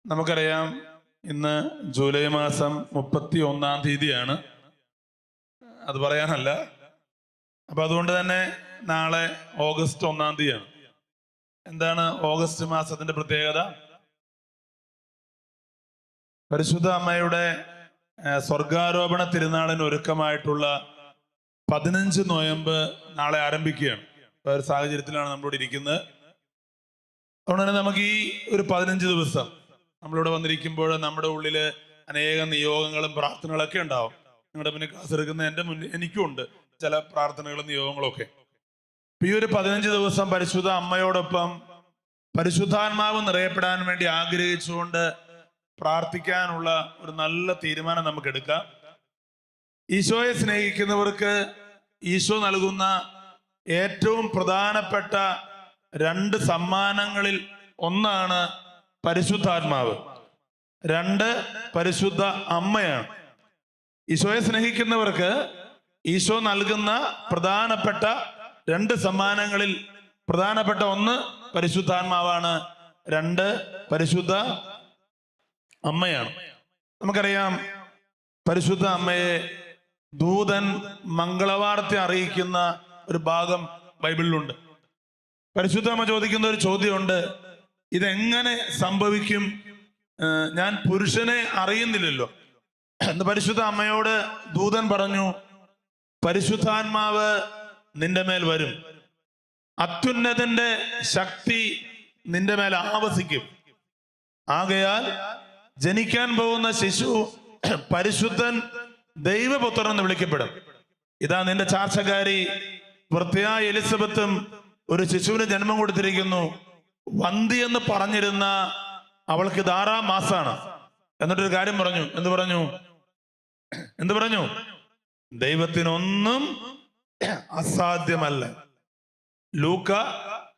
നമുക്കറിയാം, ഇന്ന് ജൂലൈ മാസം 31-ാം തീയതിയാണ്. അത് പറയാനല്ല, അപ്പം അതുകൊണ്ട് തന്നെ നാളെ ഓഗസ്റ്റ് 1-ാം തീയതിയാണ്. എന്താണ് ഓഗസ്റ്റ് മാസത്തിന്റെ പ്രത്യേകത? പരിശുദ്ധ അമ്മയുടെ സ്വർഗാരോപണ തിരുനാളിന് ഒരുക്കമായിട്ടുള്ള 15 നോയമ്പ് നാളെ ആരംഭിക്കുകയാണ്. ഒരു സാഹചര്യത്തിലാണ് നമ്മളിവിടെ ഇരിക്കുന്നത്. അതുകൊണ്ട് തന്നെ നമുക്ക് ഈ ഒരു 15 ദിവസം നമ്മളിവിടെ വന്നിരിക്കുമ്പോൾ നമ്മുടെ ഉള്ളില് അനേകം നിയോഗങ്ങളും പ്രാർത്ഥനകളൊക്കെ ഉണ്ടാവും. നിങ്ങളുടെ മുന്നിൽ ക്ലാസ് എടുക്കുന്ന എൻ്റെ മുന്നിൽ എനിക്കും ഉണ്ട് ചില പ്രാർത്ഥനകളും നിയോഗങ്ങളും ഒക്കെ. ഈ ഒരു 15 ദിവസം പരിശുദ്ധ അമ്മയോടൊപ്പം പരിശുദ്ധാത്മാവ് നിറയപ്പെടാൻ വേണ്ടി ആഗ്രഹിച്ചുകൊണ്ട് പ്രാർത്ഥിക്കാനുള്ള ഒരു നല്ല തീരുമാനം നമുക്ക് എടുക്കാം. ഈശോയെ സ്നേഹിക്കുന്നവർക്ക് ഈശോ നൽകുന്ന ഏറ്റവും പ്രധാനപ്പെട്ട 2 സമ്മാനങ്ങളിൽ ഒന്നാണ് പരിശുദ്ധാത്മാവ്, 2 പരിശുദ്ധ അമ്മയാണ്. ഈശോയെ സ്നേഹിക്കുന്നവർക്ക് ഈശോ നൽകുന്ന പ്രധാനപ്പെട്ട 2 സമ്മാനങ്ങളിൽ പ്രധാനപ്പെട്ട 1 പരിശുദ്ധാത്മാവാണ്, 2 പരിശുദ്ധ അമ്മയാണ്. നമുക്കറിയാം, പരിശുദ്ധ അമ്മയെ ദൂതൻ മംഗളവാർത്ത അറിയിക്കുന്ന ഒരു ഭാഗം ബൈബിളിലുണ്ട്. പരിശുദ്ധ അമ്മ ചോദിക്കുന്ന ഒരു ചോദ്യമുണ്ട്, ഇതെങ്ങനെ സംഭവിക്കും? ഞാൻ പുരുഷനെ അറിയുന്നില്ലല്ലോ എന്ന് പരിശുദ്ധ അമ്മയോട് ദൂതൻ പറഞ്ഞു, പരിശുദ്ധാത്മാവ് നിന്റെ മേൽ വരും, അത്യുന്നതന്റെ ശക്തി നിന്റെ മേൽ ആവസിക്കും, ആകയാൽ ജനിക്കാൻ പോകുന്ന ശിശു പരിശുദ്ധൻ ദൈവപുത്രൻ എന്ന് വിളിക്കപ്പെടും. ഇതാ നിന്റെ ചാർച്ചക്കാരി വൃദ്ധയായ എലിസബത്തും ഒരു ശിശുവിന് ജന്മം കൊടുത്തിരിക്കുന്നു. വന്തി എന്ന് പറഞ്ഞിരുന്ന അവൾക്ക് ഇത് 6-ാം മാസമാണ്. എന്നിട്ടൊരു കാര്യം പറഞ്ഞു. എന്ത് പറഞ്ഞു? ദൈവത്തിനൊന്നും അസാധ്യമല്ല. ലൂക്ക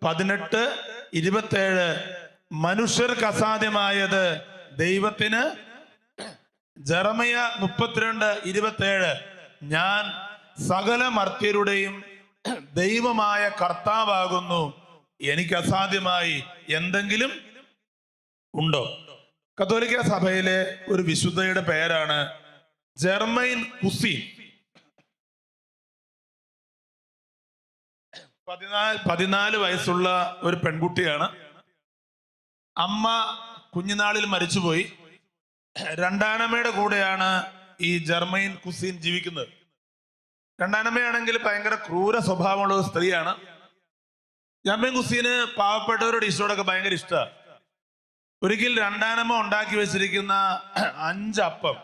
18:27 മനുഷ്യർക്ക് അസാധ്യമായത് ദൈവത്തിന്. ജെറമിയ 32:27 ഞാൻ സകല മർത്യരുടെയും ദൈവമായ കർത്താവാകുന്നു, എനിക്ക് അസാധ്യമായി എന്തെങ്കിലും ഉണ്ടോ? കത്തോലിക്ക സഭയിലെ ഒരു വിശുദ്ധയുടെ പേരാണ് ജെർമൈൻ കുസീൻ. 14 വയസ്സുള്ള ഒരു പെൺകുട്ടിയാണ്. അമ്മ കുഞ്ഞുനാളിൽ മരിച്ചുപോയി. രണ്ടാനമ്മയുടെ കൂടെയാണ് ഈ ജെർമൈൻ കുസീൻ ജീവിക്കുന്നത്. രണ്ടാനമ്മയാണെങ്കിൽ ഭയങ്കര ക്രൂര സ്വഭാവമുള്ള ഒരു സ്ത്രീയാണ്. ജെർമൈൻ കുസീന് പാവപ്പെട്ടവരുടെ ഈശോടൊക്കെ ഭയങ്കര ഇഷ്ടമാണ്. ഒരിക്കൽ രണ്ടാനമ്മ ഉണ്ടാക്കി വെച്ചിരിക്കുന്ന 5 അപ്പം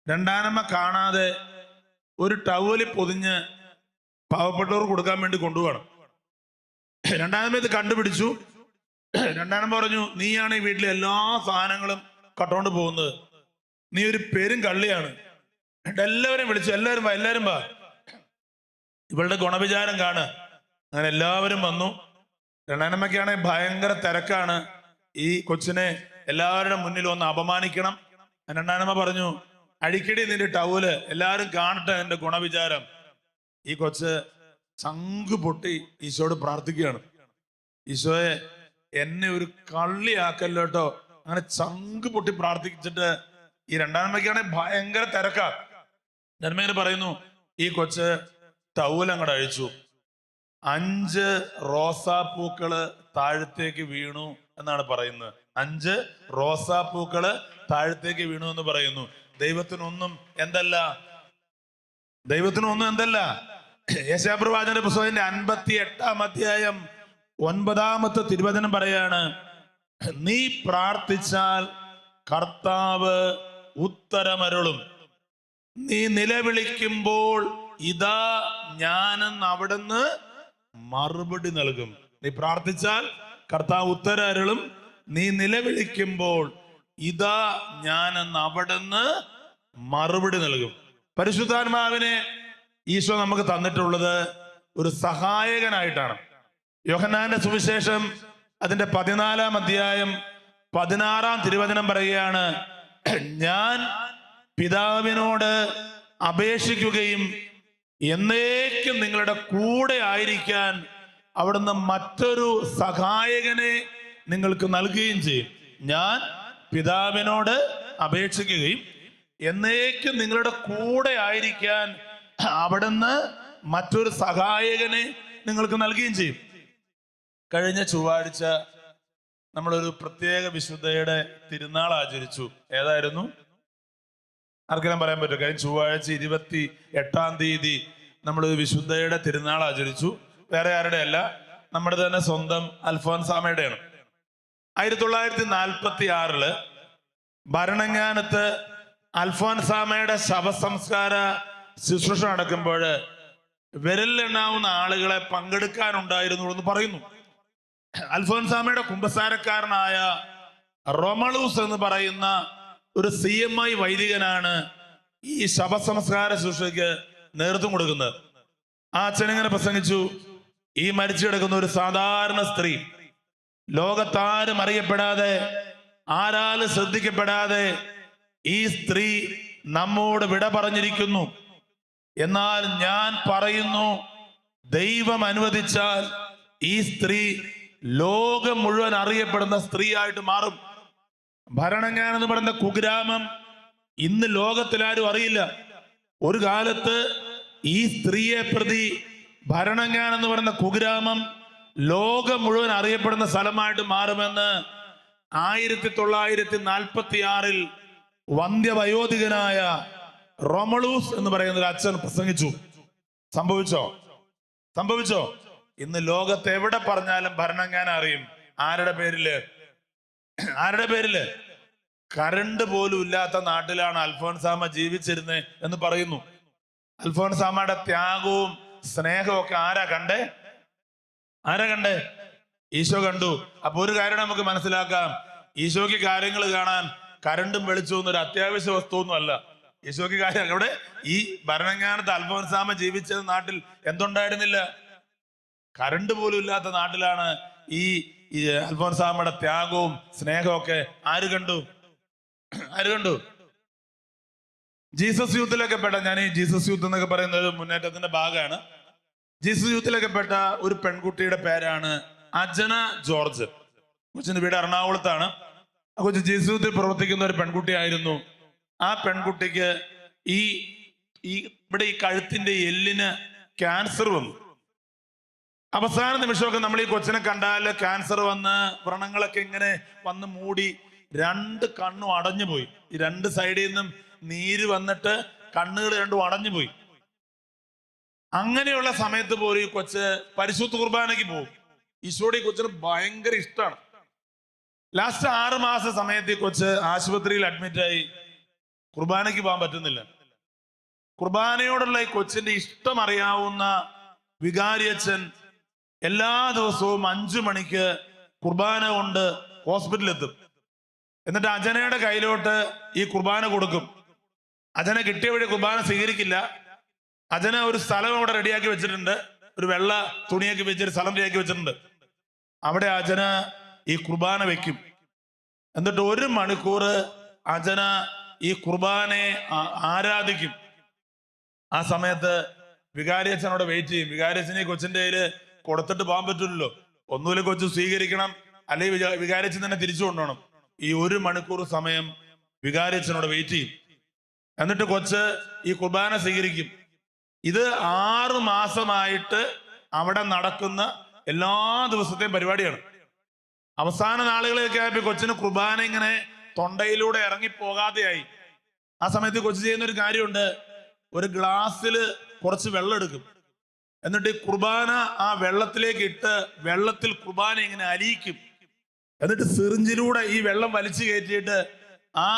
രണ്ടാനമ്മ കാണാതെ ഒരു ടവലിൽ പൊതിഞ്ഞ് പാവപ്പെട്ടവർ കൊടുക്കാൻ വേണ്ടി കൊണ്ടുപോകണം. രണ്ടാനമ്മ ഇത് കണ്ടുപിടിച്ചു. രണ്ടാനമ്മ പറഞ്ഞു, നീയാണ് ഈ വീട്ടിലെ എല്ലാ സാധനങ്ങളും കട്ടോണ്ട് പോകുന്നത്, നീ ഒരു പേരും കള്ളിയാണ്. എല്ലാവരും വിളിച്ചു, എല്ലാവരും വാ, ഇവളുടെ ഗുണവിചാരം കാണ്. അങ്ങനെ എല്ലാവരും വന്നു. രണ്ടാനമ്മയ്ക്കാണെങ്കിൽ ഭയങ്കര തിരക്കാണ്. ഈ കൊച്ചിനെ എല്ലാവരുടെ മുന്നിൽ ഒന്ന് അപമാനിക്കണം. രണ്ടാനമ്മ പറഞ്ഞു, അടിക്കടി നിന്റെ ടവല് എല്ലാവരും കാണട്ടെ എന്റെ ഗുണവിചാരം. ഈ കൊച്ച് ചങ്ക് പൊട്ടി ഈശോയോട് പ്രാർത്ഥിക്കുകയാണ്, ഈശോയെ എന്നെ ഒരു കള്ളിയാക്കല്ലോ കേട്ടോ. അങ്ങനെ ചങ്ക് പൊട്ടി പ്രാർത്ഥിച്ചിട്ട് ഈ രണ്ടാനമ്മയ്ക്കാണെങ്കിൽ ഭയങ്കര തിരക്കാ. ജന്മേന് പറയുന്നു, ഈ കൊച്ച് ടവലങ്ങോട്ട് അഴിച്ചു. 5 റോസാപ്പൂക്കള് താഴത്തേക്ക് വീണു എന്നാണ് പറയുന്നത്. 5 റോസാപ്പൂക്കള് താഴത്തേക്ക് വീണു എന്ന് പറയുന്നു. ദൈവത്തിനൊന്നും എന്തല്ല. യെശയ്യാപ്രവാചകന്റെ പുസ്തകത്തിന്റെ 58-ാം അധ്യായം 9-ാമത്തെ തിരുവചനം പറയാണ്, നീ പ്രാർത്ഥിച്ചാൽ കർത്താവ് ഉത്തരമരുളും, നീ നിലവിളിക്കുമ്പോൾ ഇതാ ഞാനെന്ന് അവിടുന്ന് മറുപടി നൽകും. നീ പ്രാർത്ഥിച്ചാൽ കർത്താവ് ഉത്തരം അരുളും, നീ നിലവിളിക്കുമ്പോൾ ഇതാ ഞാനെന്ന് അവിടുന്ന് മറുപടി നൽകും. പരിശുദ്ധാത്മാവിനെ ഈശോ നമുക്ക് തന്നിട്ടുള്ളത് ഒരു സഹായകനായിട്ടാണ്. യോഹന്നാന്റെ സുവിശേഷം അതിന്റെ 14-ാം അധ്യായം 16-ാം തിരുവചനം പറയുകയാണ്, ഞാൻ പിതാവിനോട് അപേക്ഷിക്കുകയും എന്നേക്കും നിങ്ങളുടെ കൂടെ ആയിരിക്കാൻ അവിടുന്ന് മറ്റൊരു സഹായകനെ നിങ്ങൾക്ക് നൽകുകയും ചെയ്യും. ഞാൻ പിതാവിനോട് അപേക്ഷിക്കുകയും എന്നേക്കും നിങ്ങളുടെ കൂടെ ആയിരിക്കാൻ അവിടുന്ന് മറ്റൊരു സഹായകനെ നിങ്ങൾക്ക് നൽകുകയും ചെയ്യും. കഴിഞ്ഞ ചൊവ്വാഴ്ച നമ്മളൊരു പ്രത്യേക വിശുദ്ധയുടെ തിരുനാൾ ആചരിച്ചു. ഏതായിരുന്നു? ആർക്കെല്ലാം പറയാൻ പറ്റും? കഴിഞ്ഞ ചൊവ്വാഴ്ച 28 നമ്മളൊരു വിശുദ്ധയുടെ തിരുനാൾ ആചരിച്ചു. വേറെ ആരുടെ അല്ല, നമ്മുടെ തന്നെ സ്വന്തം അൽഫോൻസാമയുടെയാണ്. 1946 ഭരണങ്ങാനത്ത് അൽഫോൻസാമയുടെ ശവസംസ്കാര ശുശ്രൂഷ നടക്കുമ്പോൾ വിരലിലെണ്ണാവുന്ന ആളുകളെ പങ്കെടുക്കാനുണ്ടായിരുന്നു എന്ന് പറയുന്നു. അൽഫോൻസാമയുടെ കുമ്പസാരക്കാരനായ റൊമളൂസ് എന്ന് പറയുന്ന ഒരു CMI വൈദികനാണ് ഈ ശവസംസ്കാര ശുശ്രൂഷയ്ക്ക് നേതൃത്വം കൊടുക്കുന്നത്. ആ അച്ഛനിങ്ങനെ പ്രസംഗിച്ചു: ഈ മരിച്ചു കിടക്കുന്ന ഒരു സാധാരണ സ്ത്രീ, ലോകത്താരും അറിയപ്പെടാതെ, ആരാലും ശ്രദ്ധിക്കപ്പെടാതെ ഈ സ്ത്രീ നമ്മോട് വിട പറഞ്ഞിരിക്കുന്നു. എന്നാൽ ഞാൻ പറയുന്നു, ദൈവം അനുവദിച്ചാൽ ഈ സ്ത്രീ ലോകം മുഴുവൻ അറിയപ്പെടുന്ന സ്ത്രീയായിട്ട് മാറും. ഭരണങ്ങാനം എന്ന് പറയുന്ന കുഗ്രാമം ഇന്ന് ലോകത്തിലാരും അറിയില്ല. ഒരു കാലത്ത് ഈ സ്ത്രീയെ പ്രതി ഭരണങ്ങാനം എന്ന് പറയുന്ന കുഗ്രാമം ലോകം മുഴുവൻ അറിയപ്പെടുന്ന സ്ഥലമായിട്ട് മാറുമെന്ന് 1946 വന്ധ്യവയോധികനായ റൊമളൂസ് എന്ന് പറയുന്ന ഒരു അച്ഛൻ പ്രസംഗിച്ചു. സംഭവിച്ചോ? ഇന്ന് ലോകത്ത് എവിടെ പറഞ്ഞാലും ഭരണങ്ങാനം അറിയും. ആരുടെ പേരില്? കറണ്ട് പോലും ഇല്ലാത്ത നാട്ടിലാണ് അൽഫോൻസാമ ജീവിച്ചിരുന്നത് എന്ന് പറയുന്നു. അൽഫോൻസാമയുടെ ത്യാഗവും സ്നേഹവും ഒക്കെ ആരാ കണ്ടേ? ഈശോ കണ്ടു. അപ്പൊ ഒരു കാര്യം നമുക്ക് മനസ്സിലാക്കാം: ഈശോയ്ക്ക് കാര്യങ്ങൾ കാണാൻ കരണ്ടും വെളിച്ചവും ഒരു അത്യാവശ്യ വസ്തുവൊന്നും അല്ല. ഈശോയ്ക്ക് കാര്യം അവിടെ ഈ ഭരണങ്ങാനത്ത് അൽഫോൻസാമ ജീവിച്ച നാട്ടിൽ എന്തുണ്ടായിരുന്നില്ല? കരണ്ട് പോലും ഇല്ലാത്ത നാട്ടിലാണ് ഈ അൽഫോൻസാമയുടെ ത്യാഗവും സ്നേഹവും ഒക്കെ ആര് കണ്ടു? ജീസസ് യൂത്തിലൊക്കെ പെട്ട, ഞാൻ ഈ ജീസസ് യൂത്ത് എന്നൊക്കെ പറയുന്ന ഒരു മുന്നേറ്റത്തിന്റെ ഭാഗമാണ്. ജീസസ് യൂത്തിലൊക്കെ പെട്ട ഒരു പെൺകുട്ടിയുടെ പേരാണ് അജന ജോർജ്. കൊച്ചിന്റെ വീട് എറണാകുളത്താണ്. ആ കൊച്ചു ജീസസ് യൂത്തിൽ പ്രവർത്തിക്കുന്ന ഒരു പെൺകുട്ടിയായിരുന്നു. ആ പെൺകുട്ടിക്ക് ഇവിടെ ഈ കഴുത്തിന്റെ എല്ലിന് ക്യാൻസർ വന്നു. അവസാന നിമിഷമൊക്കെ നമ്മൾ ഈ കൊച്ചിനെ കണ്ടാൽ ക്യാൻസർ വന്ന് വ്രണങ്ങളൊക്കെ ഇങ്ങനെ വന്ന് മൂടി 2 കണ്ണും അടഞ്ഞുപോയി. ഈ 2 സൈഡിൽ നിന്നും നീര് വന്നിട്ട് കണ്ണുകൾ 2 അടഞ്ഞുപോയി. അങ്ങനെയുള്ള സമയത്ത് പോലും ഈ കൊച്ച് പരിശുദ്ധ കുർബാനയ്ക്ക് പോകും. ഈശോയുടെ ഈ കൊച്ചിന് ഭയങ്കര ഇഷ്ടമാണ്. ലാസ്റ്റ് 6 മാസ സമയത്ത് ഈ കൊച്ച് ആശുപത്രിയിൽ അഡ്മിറ്റായി. കുർബാനയ്ക്ക് പോകാൻ പറ്റുന്നില്ല. കുർബാനയോടുള്ള ഈ കൊച്ചിന്റെ ഇഷ്ടം അറിയാവുന്ന വികാരിയച്ഛൻ എല്ലാ ദിവസവും 5 മണിക്ക് കുർബാന കൊണ്ട് ഹോസ്പിറ്റലിൽ എത്തും. എന്നിട്ട് അജനയുടെ കയ്യിലോട്ട് ഈ കുർബാന കൊടുക്കും. അജന കിട്ടിയ വഴി കുർബാന സ്വീകരിക്കില്ല. അജന ഒരു സ്ഥലം അവിടെ റെഡിയാക്കി വെച്ചിട്ടുണ്ട്. ഒരു വെള്ള തുണിയാക്കി വെച്ചൊരു സ്ഥലം റെഡിയാക്കി വെച്ചിട്ടുണ്ട്. അവിടെ അജന ഈ കുർബാന വെക്കും. എന്നിട്ട് 1 മണിക്കൂർ അജന ഈ കുർബാനയെ ആരാധിക്കും. ആ സമയത്ത് വികാരിയച്ഛനോട് വെയിറ്റ് ചെയ്യും. വികാരിയച്ഛനെ കൊച്ചിന്റെ കയ്യില് കൊടുത്തിട്ട് പോകാൻ പറ്റില്ലല്ലോ. ഒന്നുമില്ല, കൊച്ചു സ്വീകരിക്കണം, അല്ലെങ്കിൽ വികാരിയച്ഛൻ തന്നെ തിരിച്ചു കൊണ്ടുപോകണം. ഈ 1 മണിക്കൂർ സമയം വികാരിയച്ഛനോട് വെയിറ്റ് ചെയ്യും. എന്നിട്ട് കൊച്ച് ഈ കുർബാന സ്വീകരിക്കും. ഇത് 6 മാസമായിട്ട് അവിടെ നടക്കുന്ന എല്ലാ ദിവസത്തെയും പരിപാടിയാണ്. അവസാന നാളുകളൊക്കെ ആയപ്പോ കൊച്ചിന് കുർബാന ഇങ്ങനെ തൊണ്ടയിലൂടെ ഇറങ്ങിപ്പോകാതെയായി. ആ സമയത്ത് കൊച്ചു ചെയ്യുന്ന ഒരു കാര്യമുണ്ട്. ഒരു ഗ്ലാസ്സിൽ കുറച്ച് വെള്ളം എടുക്കും. എന്നിട്ട് ഈ കുർബാന ആ വെള്ളത്തിലേക്ക് ഇട്ട് വെള്ളത്തിൽ കുർബാന ഇങ്ങനെ അലിയിക്കും. എന്നിട്ട് സിറിഞ്ചിലൂടെ ഈ വെള്ളം വലിച്ചു കയറ്റിയിട്ട് ആ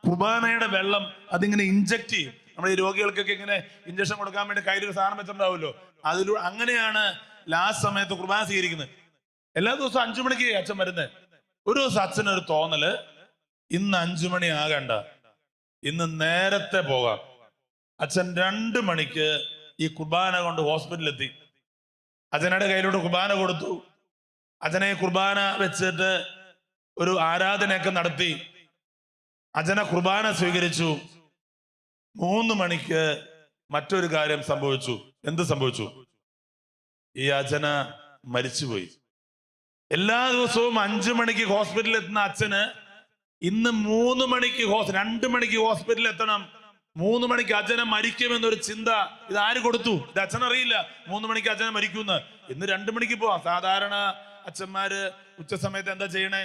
കുർബാനയുടെ വെള്ളം അതിങ്ങനെ ഇഞ്ചക്ട് ചെയ്യും. നമ്മുടെ ഈ രോഗികൾക്കൊക്കെ ഇങ്ങനെ ഇഞ്ചക്ഷൻ കൊടുക്കാൻ വേണ്ടി കയ്യിൽ ഒരു സാധനം വെച്ചിട്ടുണ്ടാവുമല്ലോ, അതിലൂടെ അങ്ങനെയാണ് ലാസ്റ്റ് സമയത്ത് കുർബാന സ്വീകരിക്കുന്നത്. എല്ലാ ദിവസവും 5 മണിക്ക് അച്ഛൻ വരുന്നത്. ഒരു ദിവസം അച്ഛനൊരു തോന്നല്, ഇന്ന് 5 മണി ആകണ്ട, ഇന്ന് നേരത്തെ പോകാം. അച്ഛൻ 2 മണിക്ക് ഈ കുർബാന കൊണ്ട് ഹോസ്പിറ്റലിലെത്തി. അച്ഛനയുടെ കയ്യിലോട്ട് കുർബാന കൊടുത്തു. അച്ഛനെ കുർബാന വെച്ചിട്ട് ഒരു ആരാധനയൊക്കെ നടത്തി. അച്ഛന കുർബാന സ്വീകരിച്ചു. 3 മണിക്ക് മറ്റൊരു കാര്യം സംഭവിച്ചു. എന്ത് സംഭവിച്ചു? ഈ അച്ഛന മരിച്ചുപോയി. എല്ലാ ദിവസവും 5 മണിക്ക് ഹോസ്പിറ്റലിൽ എത്തുന്ന അച്ഛന് ഇന്ന് 3 മണിക്ക് 2 മണിക്ക് ഹോസ്പിറ്റലിൽ എത്തണം, 3 മണിക്ക് അച്ഛനെ മരിക്കുമെന്നൊരു ചിന്ത ഇത് ആര് കൊടുത്തു? ഇത് അച്ഛനറിയില്ല 3 മണിക്ക് അച്ഛനെ മരിക്കുമെന്ന്. ഇന്ന് 2 മണിക്ക് പോവാം. സാധാരണ അച്ഛന്മാര് ഉച്ച സമയത്ത് എന്താ ചെയ്യണേ?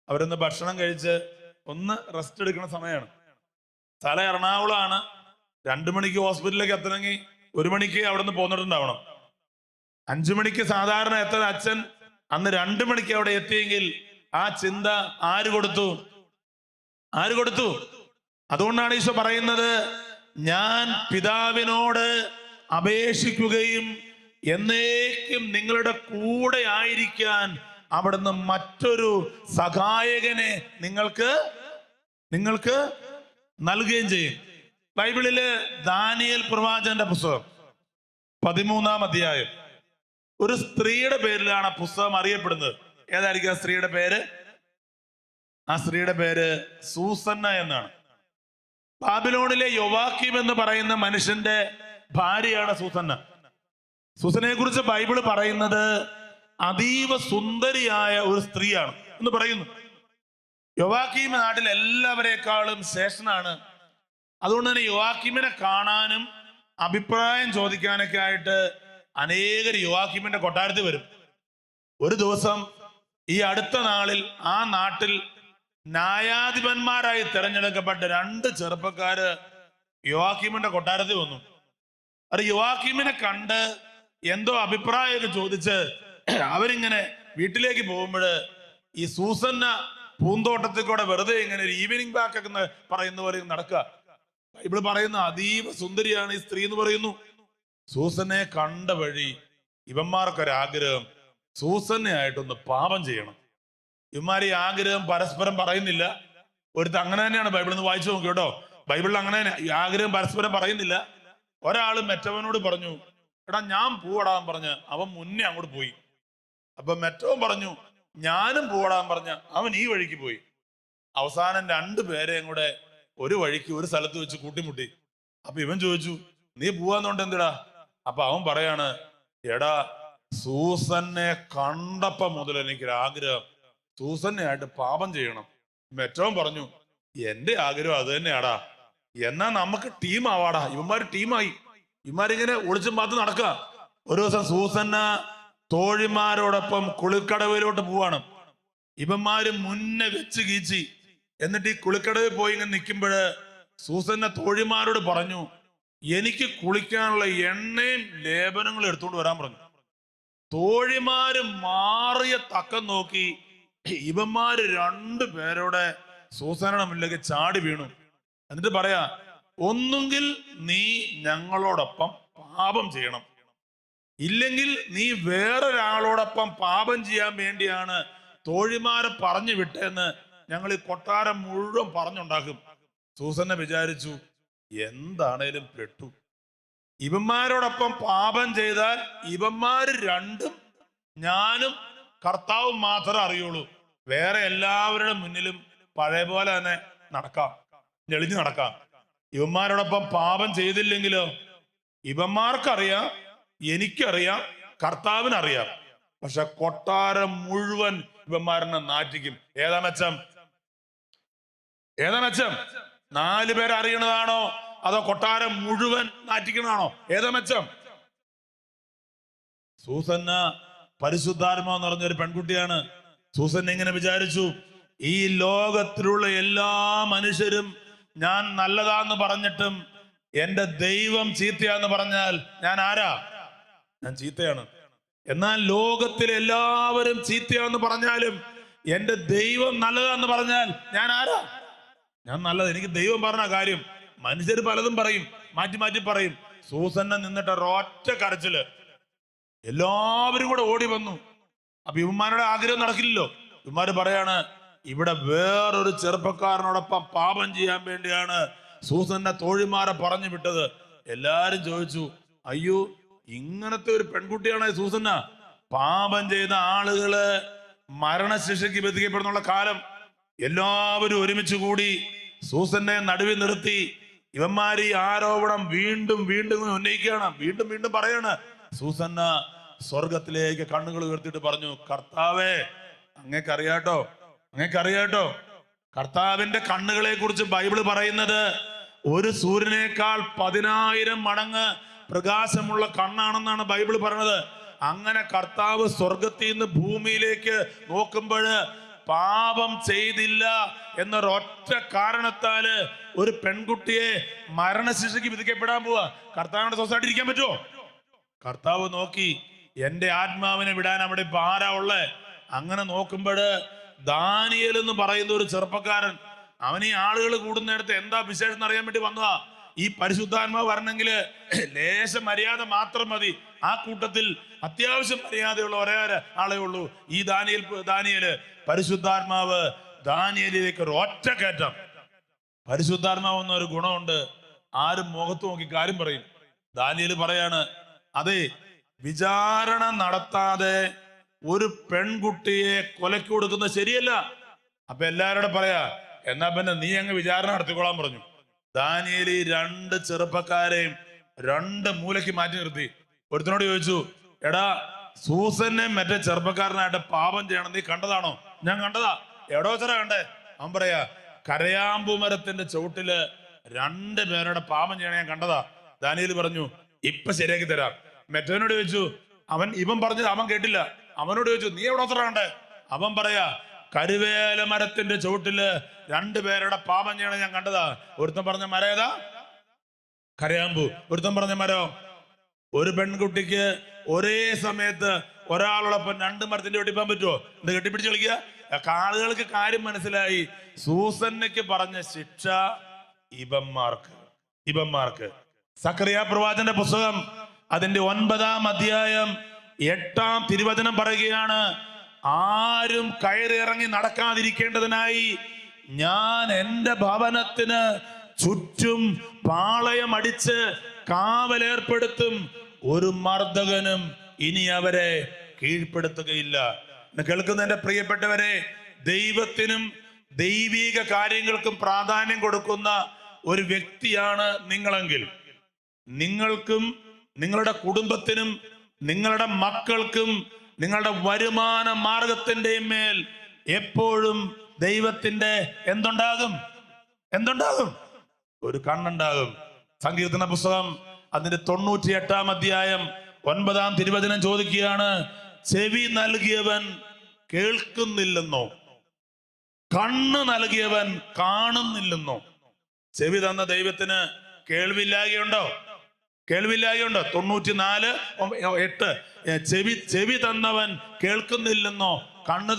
അവരൊന്ന് ഭക്ഷണം കഴിച്ച് ഒന്ന് റെസ്റ്റ് എടുക്കുന്ന സമയമാണ്. സ്ഥലം എറണാകുളമാണ്. 2 മണിക്ക് ഹോസ്പിറ്റലിലേക്ക് എത്തണമെങ്കിൽ 1 മണിക്ക് അവിടെ നിന്ന് പോന്നിട്ടുണ്ടാവണം. 5 മണിക്ക് സാധാരണ എത്തുന്ന അച്ഛൻ അന്ന് 2 മണിക്ക് അവിടെ എത്തിയെങ്കിൽ ആ ചിന്ത ആര് കൊടുത്തു? ആര് കൊടുത്തു? അതുകൊണ്ടാണ് ഈശോ പറയുന്നത്, ഞാൻ പിതാവിനോട് അപേക്ഷിക്കുകയും എന്നേക്കും നിങ്ങളുടെ കൂടെ ആയിരിക്കാൻ അവിടുന്ന് മറ്റൊരു സഹായകനെ നിങ്ങൾക്ക് നൽകുകയും ചെയ്യും. ബൈബിളില് ദാനിയേൽ പ്രവാചകന്റെ പുസ്തകം 13-ാം അധ്യായം, ഒരു സ്ത്രീയുടെ പേരിലാണ് ആ പുസ്തകം അറിയപ്പെടുന്നത്. ഏതായിരിക്കും ആ സ്ത്രീയുടെ പേര്? ആ സ്ത്രീയുടെ പേര് സൂസന്ന എന്നാണ്. ബാബിലോണിലെ യോവാക്കീം എന്ന് പറയുന്ന മനുഷ്യന്റെ ഭാര്യയാണ് സൂസന്ന. സൂസനയെ കുറിച്ച് ബൈബിള് പറയുന്നത് അതീവ സുന്ദരിയായ ഒരു സ്ത്രീയാണ് എന്ന് പറയുന്നു. യോവാക്കീം നാട്ടിൽ എല്ലാവരെക്കാളും ശ്രേഷ്ഠനാണ്. അതുകൊണ്ട് തന്നെ യോവാക്കീമിനെ കാണാനും അഭിപ്രായം ചോദിക്കാനൊക്കെ ആയിട്ട് അനേകർ യോവാക്കീമിന്റെ കൊട്ടാരത്തിൽ വരും. ഒരു ദിവസം ഈ അടുത്ത നാളിൽ ആ നാട്ടിൽ ന്യായാധിപന്മാരായി തിരഞ്ഞെടുക്കപ്പെട്ട 2 ചെറുപ്പക്കാര് യോവാക്കീമിന്റെ കൊട്ടാരത്തിൽ വന്നു. അത് യോവാക്കീമിനെ കണ്ട് എന്തോ അഭിപ്രായമൊക്കെ ചോദിച്ച് അവരിങ്ങനെ വീട്ടിലേക്ക് പോകുമ്പോൾ ഈ സൂസന്ന പൂന്തോട്ടത്തിൽ കൂടെ വെറുതെ ഇങ്ങനെ ഒരു ഈവനിങ് വാക്ക് ഒക്കെ പറയുന്ന പോലെ നടക്കുക. ബൈബിൾ പറയുന്ന അതീവ സുന്ദരിയാണ് ഈ സ്ത്രീ എന്ന് പറയുന്നു. സൂസനെ കണ്ട വഴി ഇവന്മാർക്കൊരാഗ്രഹം, സൂസന്നയായിട്ടൊന്ന് പാപം ചെയ്യണം. ഇവന്മാർ ഈ ആഗ്രഹം പരസ്പരം പറയുന്നില്ല. ഒരുത്ത് അങ്ങനെ തന്നെയാണ് ബൈബിളിൽ നിന്ന് വായിച്ചു നോക്കി കേട്ടോ. ബൈബിളിൽ അങ്ങനെ ഈ ആഗ്രഹം പരസ്പരം പറയുന്നില്ല. ഒരാൾ മറ്റവനോട് പറഞ്ഞു, എടാ ഞാൻ പൂവടാൻ പറഞ്ഞ് അവൻ മുന്നേ അങ്ങോട്ട് പോയി. അപ്പൊ മറ്റവൻ പറഞ്ഞു ഞാനും പൂവടാൻ പറഞ്ഞ് അവൻ ഈ വഴിക്ക് പോയി. അവസാനം 2 പേരെയും കൂടെ ഒരു വഴിക്ക് ഒരു സ്ഥലത്ത് വെച്ച് കൂട്ടിമുട്ടി. അപ്പൊ ഇവൻ ചോദിച്ചു, നീ പോവാന്നോണ്ട് എന്തിടാ? അപ്പൊ അവൻ പറയാണ്, എടാ സൂസന്നെ കണ്ടപ്പോ മുതൽ എനിക്കൊരാഗ്രഹം, സൂസന്നയായിട്ട് പാപം ചെയ്യണം. മറ്റവൻ പറഞ്ഞു, എന്റെ ആഗ്രഹം അത് തന്നെയാടാ, എന്നാ നമുക്ക് ടീം ആവാടാ. ഇവന്മാര് ടീമായി, ഇവന്മാരിങ്ങനെ ഒളിച്ചും പാത്ത് നടക്കുക. ഒരു ദിവസം സൂസന്ന തോഴിമാരോടൊപ്പം കുളിക്കടവിലോട്ട് പോവാണ്. ഇവന്മാര് മുന്നേ വെച്ച് കീച്ചി. എന്നിട്ട് ഈ കുളിക്കടവിൽ പോയി ഇങ്ങനെ നിൽക്കുമ്പോഴ് സൂസന്ന തോഴിമാരോട് പറഞ്ഞു, എനിക്ക് കുളിക്കാനുള്ള എണ്ണയും ലേപനങ്ങളും എടുത്തുകൊണ്ട് വരാൻ പറഞ്ഞു. തോഴിമാര് മാറിയ തക്കം നോക്കി ഇവന്മാര് 2 പേരോടെ സൂസനയുടെ മുന്നിലേക്ക് ചാടി വീണു. എന്നിട്ട് പറയാ, ഒന്നുകിൽ നീ ഞങ്ങളോടൊപ്പം പാപം ചെയ്യണം, ഇല്ലെങ്കിൽ നീ വേറൊരാളോടൊപ്പം പാപം ചെയ്യാൻ വേണ്ടിയാണ് തോഴിമാരെ പറഞ്ഞു വിട്ടേന്ന് ഞങ്ങൾ ഈ കൊട്ടാരം മുഴുവൻ പറഞ്ഞുണ്ടാക്കും. സൂസന്ന വിചാരിച്ചു, എന്താണേലും പെട്ടു. ഇവന്മാരോടൊപ്പം പാപം ചെയ്താൽ ഇവന്മാര് 2ഉം ഞാനും കർത്താവും മാത്രമേ അറിയുള്ളൂ. വേറെ എല്ലാവരുടെ മുന്നിലും പഴയ പോലെ തന്നെ നടക്കാം, ഞെളിഞ്ഞു നടക്കാം. ഇവന്മാരോടൊപ്പം പാപം ചെയ്തില്ലെങ്കിലോ? ഇവന്മാർക്കറിയാം, എനിക്കറിയാം, കർത്താവിനറിയാം. പക്ഷെ കൊട്ടാരം മുഴുവൻ ഇവന്മാരെന്നെ നാറ്റിക്കും. ഏതാ മെച്ചം? 4 പേരെ അറിയണതാണോ അതോ കൊട്ടാരം മുഴുവൻ നാറ്റിക്കണതാണോ? ഏതാ മെച്ചം? സൂസന്ന പരിശുദ്ധാത്മാവ് നിറഞ്ഞൊരു പെൺകുട്ടിയാണ്. സൂസന്ന ഇങ്ങനെ വിചാരിച്ചു, ഈ ലോകത്തിലുള്ള എല്ലാ മനുഷ്യരും ഞാൻ നല്ലതാന്ന് പറഞ്ഞിട്ടും എന്റെ ദൈവം ചീത്തയാന്ന് പറഞ്ഞാൽ ഞാൻ ആരാ? ഞാൻ ചീത്തയാണ്. എന്നാൽ ലോകത്തിൽ എല്ലാവരും ചീത്തയാന്ന് പറഞ്ഞാലും എന്റെ ദൈവം നല്ലതാന്ന് പറഞ്ഞാൽ ഞാൻ ആരാ? ഞാൻ നല്ലത്. എനിക്ക് ദൈവം പറഞ്ഞ കാര്യം. മനുഷ്യർ പലതും പറയും, മാറ്റി മാറ്റി പറയും. സൂസന്ന നിന്നിട്ട് ഒരൊറ്റ കരച്ചില്. എല്ലാവരും കൂടെ ഓടി വന്നു. അപ്പൊ ഇവന്മാരുടെ ആഗ്രഹം നടക്കില്ലല്ലോ. ഇവന്മാര് പറയാണ്, ഇവിടെ വേറൊരു ചെറുപ്പക്കാരനോടൊപ്പം പാപം ചെയ്യാൻ വേണ്ടിയാണ് സൂസന്ന തോഴിമാരെ പറഞ്ഞു വിട്ടത്. എല്ലാരും ചോദിച്ചു, അയ്യോ ഇങ്ങനത്തെ ഒരു പെൺകുട്ടിയാണ് സൂസന്ന? പാപം ചെയ്ത ആളുകള് മരണശിക്ഷയ്ക്ക് വിധിക്കപ്പെടുന്നുള്ള കാലം. എല്ലാവരും ഒരുമിച്ച് കൂടി സൂസന്നെ നടുവിൽ നിർത്തി ഇവന്മാര് ഈ ആരോപണം വീണ്ടും വീണ്ടും ഉന്നയിക്കുകയാണ്. വീണ്ടും വീണ്ടും പറയാണ്. സൂസന്ന സ്വർഗത്തിലേക്ക് കണ്ണുകൾ ഉയർത്തിയിട്ട് പറഞ്ഞു, കർത്താവേ അങ്ങേക്കറിയാട്ടോ നിങ്ങൾക്കറിയാട്ടോ, കർത്താവിന്റെ കണ്ണുകളെ കുറിച്ച് ബൈബിള് പറയുന്നത് ഒരു സൂര്യനേക്കാൾ 10,000 മടങ്ങ് പ്രകാശമുള്ള കണ്ണാണെന്നാണ് ബൈബിൾ പറയുന്നത്. അങ്ങനെ കർത്താവ് സ്വർഗത്തിൽ നിന്ന് ഭൂമിയിലേക്ക് നോക്കുമ്പോൾ പാപം ചെയ്തില്ല എന്നൊരൊറ്റ കാരണത്താല് ഒരു പെൺകുട്ടിയെ മരണശിക്ഷയ്ക്ക് വിധിക്കപ്പെടാൻ പോവാ. കർത്താവിന്റെ സ്വസ്ഥമായിട്ട് ഇരിക്കാൻ പറ്റുമോ? കർത്താവ് നോക്കി, എന്റെ ആത്മാവിനെ വിടാൻ അവിടെ ഇപ്പൊ ആരാ ഉള്ളേ? അങ്ങനെ നോക്കുമ്പോൾ ദാനിയേൽ എന്ന് പറയുന്ന ഒരു ചെറുപ്പക്കാരൻ, അവൻ ഈ ആളുകൾ കൂടുന്നിടത്ത് എന്താ വിശേഷം എന്ന് അറിയാൻ വേണ്ടി വന്നതാ. ഈ പരിശുദ്ധാത്മാവ് വരണമെങ്കിൽ ലേശ മര്യാദ മാത്രം മതി. ആ കൂട്ടത്തിൽ അത്യാവശ്യം മര്യാദയുള്ള ഒരേ ആളേ ഉള്ളൂ ഈ ദാനിയേല്. പരിശുദ്ധാത്മാവ് ദാനിയേലിലേക്ക് ഒരു ഒറ്റ കയറ്റം. പരിശുദ്ധാത്മാവ് എന്നൊരു ഗുണമുണ്ട്, ആരും മുഖത്ത് നോക്കി കാര്യം പറയും. ദാനിയേല് പറയാണ്, അതെ, വിചാരണ നടത്താതെ ഒരു പെൺകുട്ടിയെ കൊലക്ക് കൊടുക്കുന്നത് ശരിയല്ല. അപ്പൊ എല്ലാവരോടും പറയാ, എന്നാ പിന്നെ നീ അങ്ങ് വിചാരണ നടത്തിക്കൊള്ളാൻ പറഞ്ഞു. ദാനിയേലി 2 ചെറുപ്പക്കാരെയും 2 മൂലയ്ക്ക് മാറ്റി നിർത്തി. ഒരുത്തനോട് ചോദിച്ചു, എടാ, സൂസനെ മറ്റേ ചെറുപ്പക്കാരനായിട്ട് പാപം ചെയ്യണം നീ കണ്ടതാണോ? ഞാൻ കണ്ടതാ. എടോ ചെറ കണ്ടേ? അവൻ പറയാ, കരയാമ്പു മരത്തിന്റെ ചുവട്ടില് 2 പേരുടെ പാപം ചെയ്യണം ഞാൻ കണ്ടതാ. ദാനിയേൽ പറഞ്ഞു, ഇപ്പൊ ശരിയാക്കി തരാം. മറ്റവനോട് ചോദിച്ചു, ഇവൻ പറഞ്ഞത് അവൻ കേട്ടില്ല. അവനോട് ചോദിച്ചു, നീ എവിടെ കണ്ടേ? അവൻ പറയാ, കരുവേല മരത്തിന്റെ ചുവട്ടില് 2 പേരുടെ പാപം ചെയ്യണം ഞാൻ കണ്ടതാ. ഒരുത്തൻ പറഞ്ഞ മരം ഏതാ? കരയാമ്പു. ഒരുത്തൻ പറഞ്ഞ മരം. ഒരു പെൺകുട്ടിക്ക് ഒരേ സമയത്ത് ഒരാളോടൊപ്പം 2 മരത്തിന്റെ വെട്ടിപ്പാൻ പറ്റുമോ? ഇത് കെട്ടിപ്പിടിച്ച് കളിക്കുക. ആളുകൾക്ക് കാര്യം മനസ്സിലായി. സൂസന്നയ്ക്ക് പറഞ്ഞ ശിക്ഷ ഇവന്മാർക്ക്. സക്കറിയ പ്രവാചകന്റെ പുസ്തകം അതിന്റെ 9-ാം അധ്യായം 8-ാം തിരുവചനം പറയുകയാണ്, ആരും കയറിയിറങ്ങി നടക്കാതിരിക്കേണ്ടതിനായി ഞാൻ എൻ്റെ ഭവനത്തിന് ചുറ്റും പാളയമടിച്ച് കാവലേർപ്പെടുത്തും. ഒരു മർദ്ദകനും ഇനി അവരെ കീഴ്പ്പെടുത്തുകയില്ല. കേൾക്കുന്ന എൻ്റെ പ്രിയപ്പെട്ടവരെ, ദൈവത്തിനും ദൈവിക കാര്യങ്ങൾക്കും പ്രാധാന്യം കൊടുക്കുന്ന ഒരു വ്യക്തിയാണ് നിങ്ങളെങ്കിൽ, നിങ്ങൾക്കും നിങ്ങളുടെ കുടുംബത്തിനും നിങ്ങളുടെ മക്കൾക്കും നിങ്ങളുടെ വരുമാന മാർഗത്തിന്റെയും മേൽ എപ്പോഴും ദൈവത്തിന്റെ എന്തുണ്ടാകും? ഒരു കണ്ണുണ്ടാകും. സങ്കീർത്തന പുസ്തകം അതിന്റെ 98-ാം അധ്യായം 9-ാം തിരുവചനം ചോദിക്കുകയാണ്, ചെവി നൽകിയവൻ കേൾക്കുന്നില്ലെന്നോ, കണ്ണ് നൽകിയവൻ കാണുന്നില്ലെന്നോ? ചെവി തന്ന ദൈവത്തിന് കേൾവില്ലായ്കയുണ്ടോ? 94:8 ചെവി തന്നവൻ കേൾക്കുന്നില്ലെന്നോ, കണ്ണ്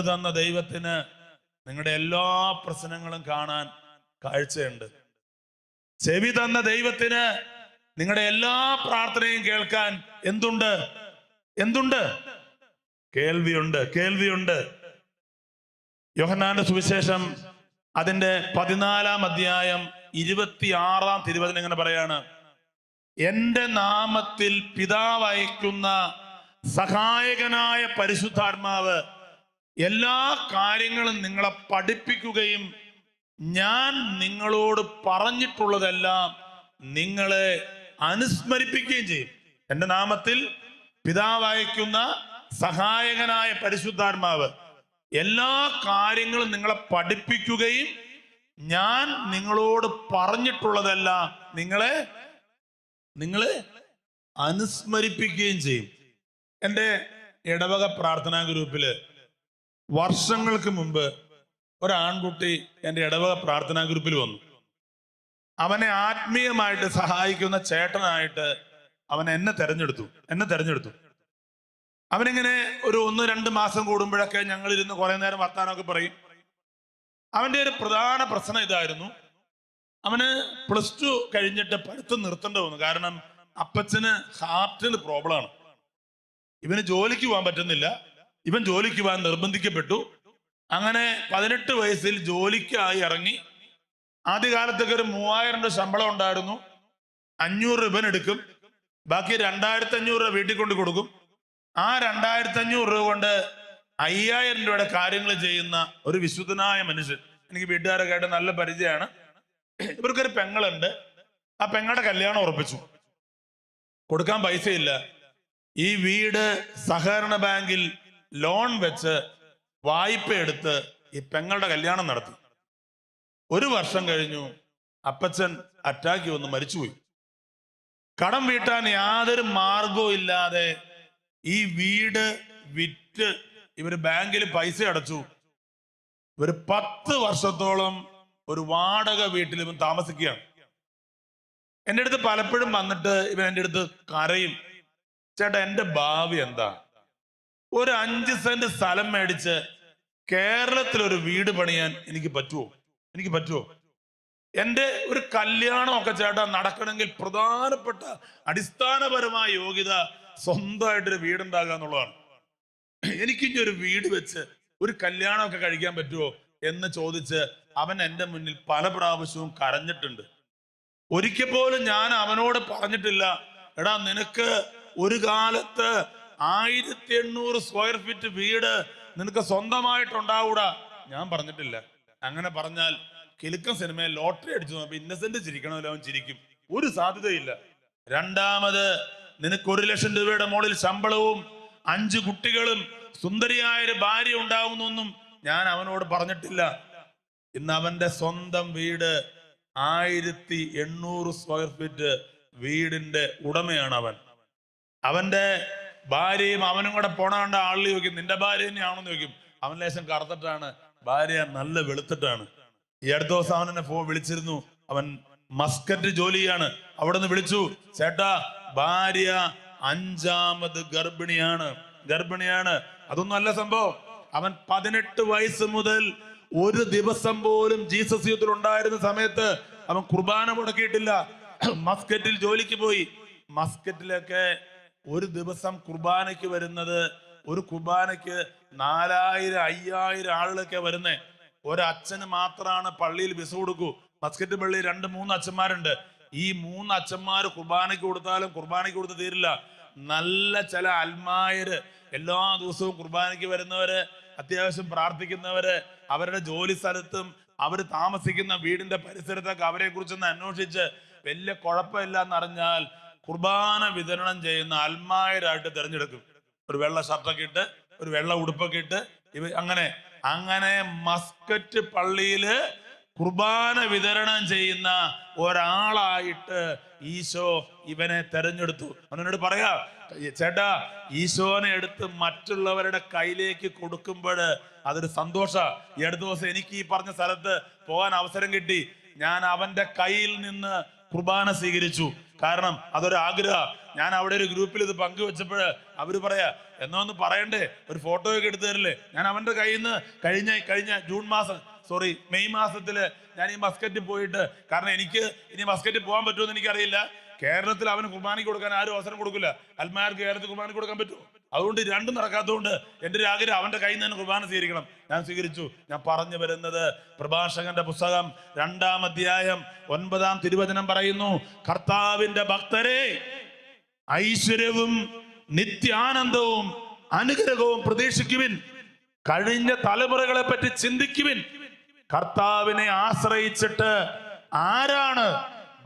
തന്ന ദൈവത്തിന് നിങ്ങളുടെ എല്ലാ പ്രശ്നങ്ങളും കാണാൻ കാഴ്ചയുണ്ട്. ചെവി തന്ന ദൈവത്തിന് നിങ്ങളുടെ എല്ലാ പ്രാർത്ഥനയും കേൾക്കാൻ എന്തുണ്ട്? കേൾവിയുണ്ട്. യോഹന്നാന്റെ സുവിശേഷം അതിന്റെ 14-ാം അധ്യായം 26-ാം തിരുവചനം ഇങ്ങനെ പറയാണ്, എന്റെ നാമത്തിൽ പിതാവ് അയക്കുന്ന സഹായകനായ പരിശുദ്ധാത്മാവ് എല്ലാ കാര്യങ്ങളും നിങ്ങളെ പഠിപ്പിക്കുകയും ഞാൻ നിങ്ങളോട് പറഞ്ഞിട്ടുള്ളതെല്ലാം നിങ്ങളെ അനുസ്മരിപ്പിക്കുകയും ചെയ്യും. എന്റെ നാമത്തിൽ പിതാവ് അയക്കുന്ന സഹായകനായ പരിശുദ്ധാത്മാവ് എല്ലാ കാര്യങ്ങളും നിങ്ങളെ പഠിപ്പിക്കുകയും ഞാൻ നിങ്ങളോട് പറഞ്ഞിട്ടുള്ളതെല്ലാം നിങ്ങളെ അനുസ്മരിപ്പിക്കുകയും ചെയ്യും. എൻ്റെ ഇടവക പ്രാർത്ഥനാ ഗ്രൂപ്പില് വർഷങ്ങൾക്ക് മുമ്പ് ഒരാൺകുട്ടി എൻ്റെ ഇടവക പ്രാർത്ഥനാ ഗ്രൂപ്പിൽ വന്നു. അവനെ ആത്മീയമായിട്ട് സഹായിക്കുന്ന ചേട്ടനായിട്ട് അവൻ എന്നെ തെരഞ്ഞെടുത്തു. അവനിങ്ങനെ ഒരു 1-2 മാസം കൂടുമ്പോഴൊക്കെ ഞങ്ങൾ ഇരുന്ന് കുറെ നേരം വർത്താനമൊക്കെ പറയും. അവന്റെ ഒരു പ്രധാന പ്രശ്നം ഇതായിരുന്നു, അവന് +2 കഴിഞ്ഞിട്ട് പഠിത്തം നിർത്തേണ്ടി വന്നു. കാരണം അപ്പച്ചന് ഹാർട്ടിന് പ്രോബ്ലമാണ്. ഇവന് ജോലിക്ക് പോകാൻ പറ്റുന്നില്ല. ഇവൻ ജോലിക്ക് പോകാൻ നിർബന്ധിക്കപ്പെട്ടു. അങ്ങനെ 18 വയസ്സിൽ ജോലിക്കായി ഇറങ്ങി. ആദ്യകാലത്തൊക്കെ ഒരു 3000 രൂപ ശമ്പളം ഉണ്ടായിരുന്നു. 500 ഇവൻ എടുക്കും, ബാക്കി 2500 രൂപ വീട്ടിൽ കൊണ്ട് കൊടുക്കും. ആ 2500 രൂപ കൊണ്ട് 5000 രൂപയുടെ കാര്യങ്ങൾ ചെയ്യുന്ന ഒരു വിശുദ്ധനായ മനുഷ്യൻ. എനിക്ക് വീട്ടുകാരൊക്കെ ആയിട്ട് നല്ല പരിചയമാണ്. ഇവർക്കൊരു പെങ്ങളുണ്ട്. ആ പെങ്ങളുടെ കല്യാണം ഉറപ്പിച്ചു. കൊടുക്കാൻ പൈസയില്ല. ഈ വീട് സഹകരണ ബാങ്കിൽ ലോൺ വെച്ച് വായ്പ എടുത്ത് ഈ പെങ്ങളുടെ കല്യാണം നടത്തി. 1 വർഷം കഴിഞ്ഞു, അപ്പച്ചൻ അറ്റാക്ക് വന്ന് മരിച്ചുപോയി. കടം വീട്ടാൻ യാതൊരു മാർഗവും ഇല്ലാതെ ഈ വീട് വിറ്റ് ഇവര് ബാങ്കിൽ പൈസ അടച്ചു. ഒരു 10 വർഷത്തോളം ഒരു വാടക വീട്ടിൽ ഇവൻ താമസിക്കുകയാണ്. എൻ്റെ അടുത്ത് പലപ്പോഴും വന്നിട്ട് ഇവൻ എൻ്റെ അടുത്ത് കരയും, ചേട്ടാ എൻ്റെ ഭാവി എന്താ? ഒരു 5 സെന്റ് സ്ഥലം മേടിച്ച് കേരളത്തിൽ ഒരു വീട് പണിയാൻ എനിക്ക് പറ്റുമോ? എൻ്റെ ഒരു കല്യാണമൊക്കെ ചേട്ടാ നടക്കണമെങ്കിൽ പ്രധാനപ്പെട്ട അടിസ്ഥാനപരമായ യോഗ്യത സ്വന്തമായിട്ടൊരു വീടുണ്ടാകുക എന്നുള്ളതാണ്. എനിക്കിനി ഒരു വീട് വെച്ച് ഒരു കല്യാണമൊക്കെ കഴിക്കാൻ പറ്റുമോ എന്ന് ചോദിച്ച് അവൻ എൻ്റെ മുന്നിൽ പല പ്രാവശ്യവും കരഞ്ഞിട്ടുണ്ട്. ഒരിക്കൽ പോലും ഞാൻ അവനോട് പറഞ്ഞിട്ടില്ല, എടാ നിനക്ക് ഒരു കാലത്ത് 1800 സ്ക്വയർ ഫീറ്റ് വീട് നിനക്ക് സ്വന്തമായിട്ടുണ്ടാവൂടാ. ഞാൻ പറഞ്ഞിട്ടില്ല. അങ്ങനെ പറഞ്ഞാൽ കിലുക്കം സിനിമയിൽ ലോട്ടറി അടിച്ചു നോക്കുമ്പോൾ ഇന്നസെന്റ് ചിരിക്കണമല്ലോ, അവൻ ചിരിക്കും. ഒരു സാധ്യതയില്ല. രണ്ടാമത് നിനക്ക് 1 ലക്ഷം രൂപയുടെ മുകളിൽ ശമ്പളവും 5 കുട്ടികളും സുന്ദരിയായൊരു ഭാര്യ ഉണ്ടാവുന്നൊന്നും ഞാൻ അവനോട് പറഞ്ഞിട്ടില്ല. ഇന്ന് അവന്റെ സ്വന്തം വീട് 1800 സ്ക്വയർ ഫീറ്റ് വീടിന്റെ ഉടമയാണ് അവൻ. അവന്റെ ഭാര്യയും അവനും കൂടെ പോണ കണ്ട ആളിൽ ചോദിക്കും, നിന്റെ ഭാര്യ തന്നെയാണെന്ന് ചോദിക്കും. അവൻ ലേശം കറുത്തിട്ടാണ്, ഭാര്യ നല്ല വെളുത്തിട്ടാണ്. ഈ അടുത്ത ദിവസം അവൻ എന്നെ വിളിച്ചിരുന്നു. അവൻ മസ്കറ്റ് ജോലിയാണ്. അവിടെ നിന്ന് വിളിച്ചു, ചേട്ടാ ഭാര്യ 5ാമത് ഗർഭിണിയാണ്. അതൊന്നും അല്ല സംഭവം. അവൻ 18 വയസ്സ് മുതൽ ഒരു ദിവസം പോലും ജീസസ് യൂത്തിൽ ഉണ്ടായിരുന്ന സമയത്ത് അവൻ കുർബാന മുടക്കിയിട്ടില്ല. മസ്കറ്റിൽ ജോലിക്ക് പോയി. മസ്കറ്റിലൊക്കെ ഒരു ദിവസം കുർബാനയ്ക്ക് വരുന്നത്, ഒരു കുർബാനയ്ക്ക് 4000 5000 ആളുകളൊക്കെ വരുന്നേ. ഒരച്ഛന് മാത്രമാണ് പള്ളിയിൽ വിസ കൊടുക്കൂ. മസ്കറ്റ് പള്ളി 2-3 അച്ഛന്മാരുണ്ട്. ഈ 3 അച്ഛന്മാർ കുർബാനയ്ക്ക് കൊടുത്താലും കുർബാനയ്ക്ക് കൊടുത്ത് തീരില്ല. നല്ല ചില അൽമായര്, എല്ലാ ദിവസവും കുർബാനയ്ക്ക് വരുന്നവര്, അത്യാവശ്യം പ്രാർത്ഥിക്കുന്നവര്, അവരുടെ ജോലി സ്ഥലത്തും അവർ താമസിക്കുന്ന വീടിന്റെ പരിസരത്തൊക്കെ അവരെ കുറിച്ചൊന്ന് അന്വേഷിച്ച് വലിയ കുഴപ്പമില്ല എന്നറിഞ്ഞാൽ കുർബാന വിതരണം ചെയ്യുന്ന അൽമായരായിട്ട് തിരഞ്ഞെടുക്കും. ഒരു വെള്ള ഷർട്ടൊക്കെ ഇട്ട്, ഒരു വെള്ള ഉടുപ്പൊക്കെ ഇട്ട്, അങ്ങനെ മസ്കറ്റ് പള്ളിയില് കുർബാന വിതരണം ചെയ്യുന്ന ഒരാളായിട്ട് ഈശോ ഇവനെ തെരഞ്ഞെടുത്തു. അവനോട് പറയാ, ചേട്ടാ ഈശോനെ എടുത്ത് മറ്റുള്ളവരുടെ കയ്യിലേക്ക് കൊടുക്കുമ്പോൾ അതൊരു സന്തോഷ. ഈ അടുത്ത ദിവസം എനിക്ക് ഈ പറഞ്ഞ സ്ഥലത്ത് പോകാൻ അവസരം കിട്ടി. ഞാൻ അവന്റെ കയ്യിൽ നിന്ന് കുർബാന സ്വീകരിച്ചു. കാരണം അതൊരു ആഗ്രഹം. ഞാൻ അവിടെ ഒരു ഗ്രൂപ്പിൽ ഇത് പങ്കുവെച്ചപ്പോൾ അവര് പറയാ, എന്നോ ഒന്ന് പറയണ്ടേ, ഒരു ഫോട്ടോയൊക്കെ എടുത്തു തരില്ലേ? ഞാൻ അവന്റെ കയ്യിൽ നിന്ന് കഴിഞ്ഞ മെയ് മാസത്തില് ഞാൻ ഈ മസ്കറ്റിൽ പോയിട്ട്, കാരണം എനിക്ക് ഇനി മസ്കറ്റിൽ പോകാൻ പറ്റുമെന്ന് എനിക്കറിയില്ല. കേരളത്തിൽ അവന് കുർബാനയ്ക്ക് കൊടുക്കാൻ ആരും അവസരം കൊടുക്കില്ല. അൽമാർക്ക് കേരളത്തിൽ കുർബാനയ്ക്ക് കൊടുക്കാൻ പറ്റുമോ? അതുകൊണ്ട് രണ്ടും നടക്കാത്തതുകൊണ്ട് എൻ്റെ ഒരു ആഗ്രഹം അവന്റെ കയ്യിൽ നിന്ന് തന്നെ കുർബാന സ്വീകരിക്കണം. ഞാൻ സ്വീകരിച്ചു. ഞാൻ പറഞ്ഞു വരുന്നത്, പ്രഭാഷകന്റെ പുസ്തകം 2-ാം അധ്യായം 9-ാം തിരുവചനം പറയുന്നു, കർത്താവിന്റെ ഭക്തരെ ഐശ്വര്യവും നിത്യാനന്ദവും അനുഗ്രഹവും പ്രതീക്ഷിക്കുവിൻ. കഴിഞ്ഞ തലമുറകളെ പറ്റി ചിന്തിക്കുവിൻ. കർത്താവിനെ ആശ്രയിച്ചിട്ട് ആരാണ്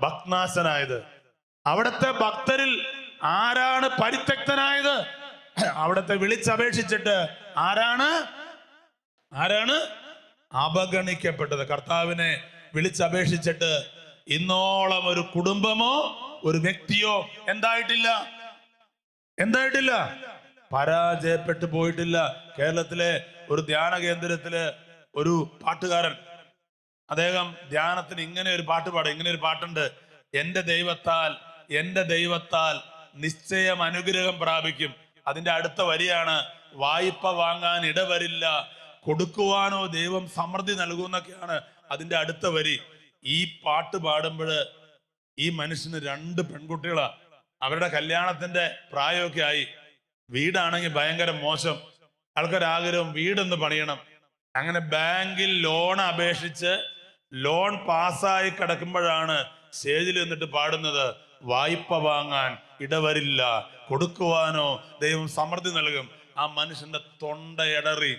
ഭഗ്നാശനായത്? അവിടുത്തെ ഭക്തരിൽ ആരാണ് പരിത്യക്തനായത്? അവിടുത്തെ വിളിച്ചപേക്ഷിച്ചിട്ട് ആരാണ് അവഗണിക്കപ്പെട്ടത്? കർത്താവിനെ വിളിച്ചപേക്ഷിച്ചിട്ട് ഇന്നോളം ഒരു കുടുംബമോ ഒരു വ്യക്തിയോ എന്തായിട്ടില്ല, പരാജയപ്പെട്ടു പോയിട്ടില്ല. കേരളത്തിലെ ഒരു ധ്യാന കേന്ദ്രത്തില് ഒരു പാട്ടുകാരൻ, അദ്ദേഹം ധ്യാനത്തിന് ഇങ്ങനെ ഒരു പാട്ട് പാടും. ഇങ്ങനെ ഒരു പാട്ടുണ്ട്, എന്റെ ദൈവത്താൽ നിശ്ചയം അനുഗ്രഹം പ്രാപിക്കും. അതിന്റെ അടുത്ത വരിയാണ്, വായ്പ വാങ്ങാൻ ഇടവരില്ല, കൊടുക്കുവാനോ ദൈവം സമൃദ്ധി നൽകുന്നൊക്കെയാണ് അതിന്റെ അടുത്ത വരി. ഈ പാട്ട് പാടുമ്പോൾ ഈ മനുഷ്യന് 2 പെൺകുട്ടികളാ. അവരുടെ കല്യാണത്തിന്റെ പ്രായമൊക്കെ ആയി. വീടാണെങ്കിൽ ഭയങ്കര മോശം. ആൾക്കൊരാഗ്രഹം വീടൊന്ന് പണിയണം. അങ്ങനെ ബാങ്കിൽ ലോൺ അപേക്ഷിച്ച് ലോൺ പാസ്സായി കിടക്കുമ്പോഴാണ് സ്റ്റേജിൽ നിന്നിട്ട് പാടുന്നത്, വായ്പ വാങ്ങാൻ ഇടവരില്ല, കൊടുക്കുവാനോ ദൈവം സമൃദ്ധി നൽകും. ആ മനുഷ്യന്റെ തൊണ്ട ഇടറി.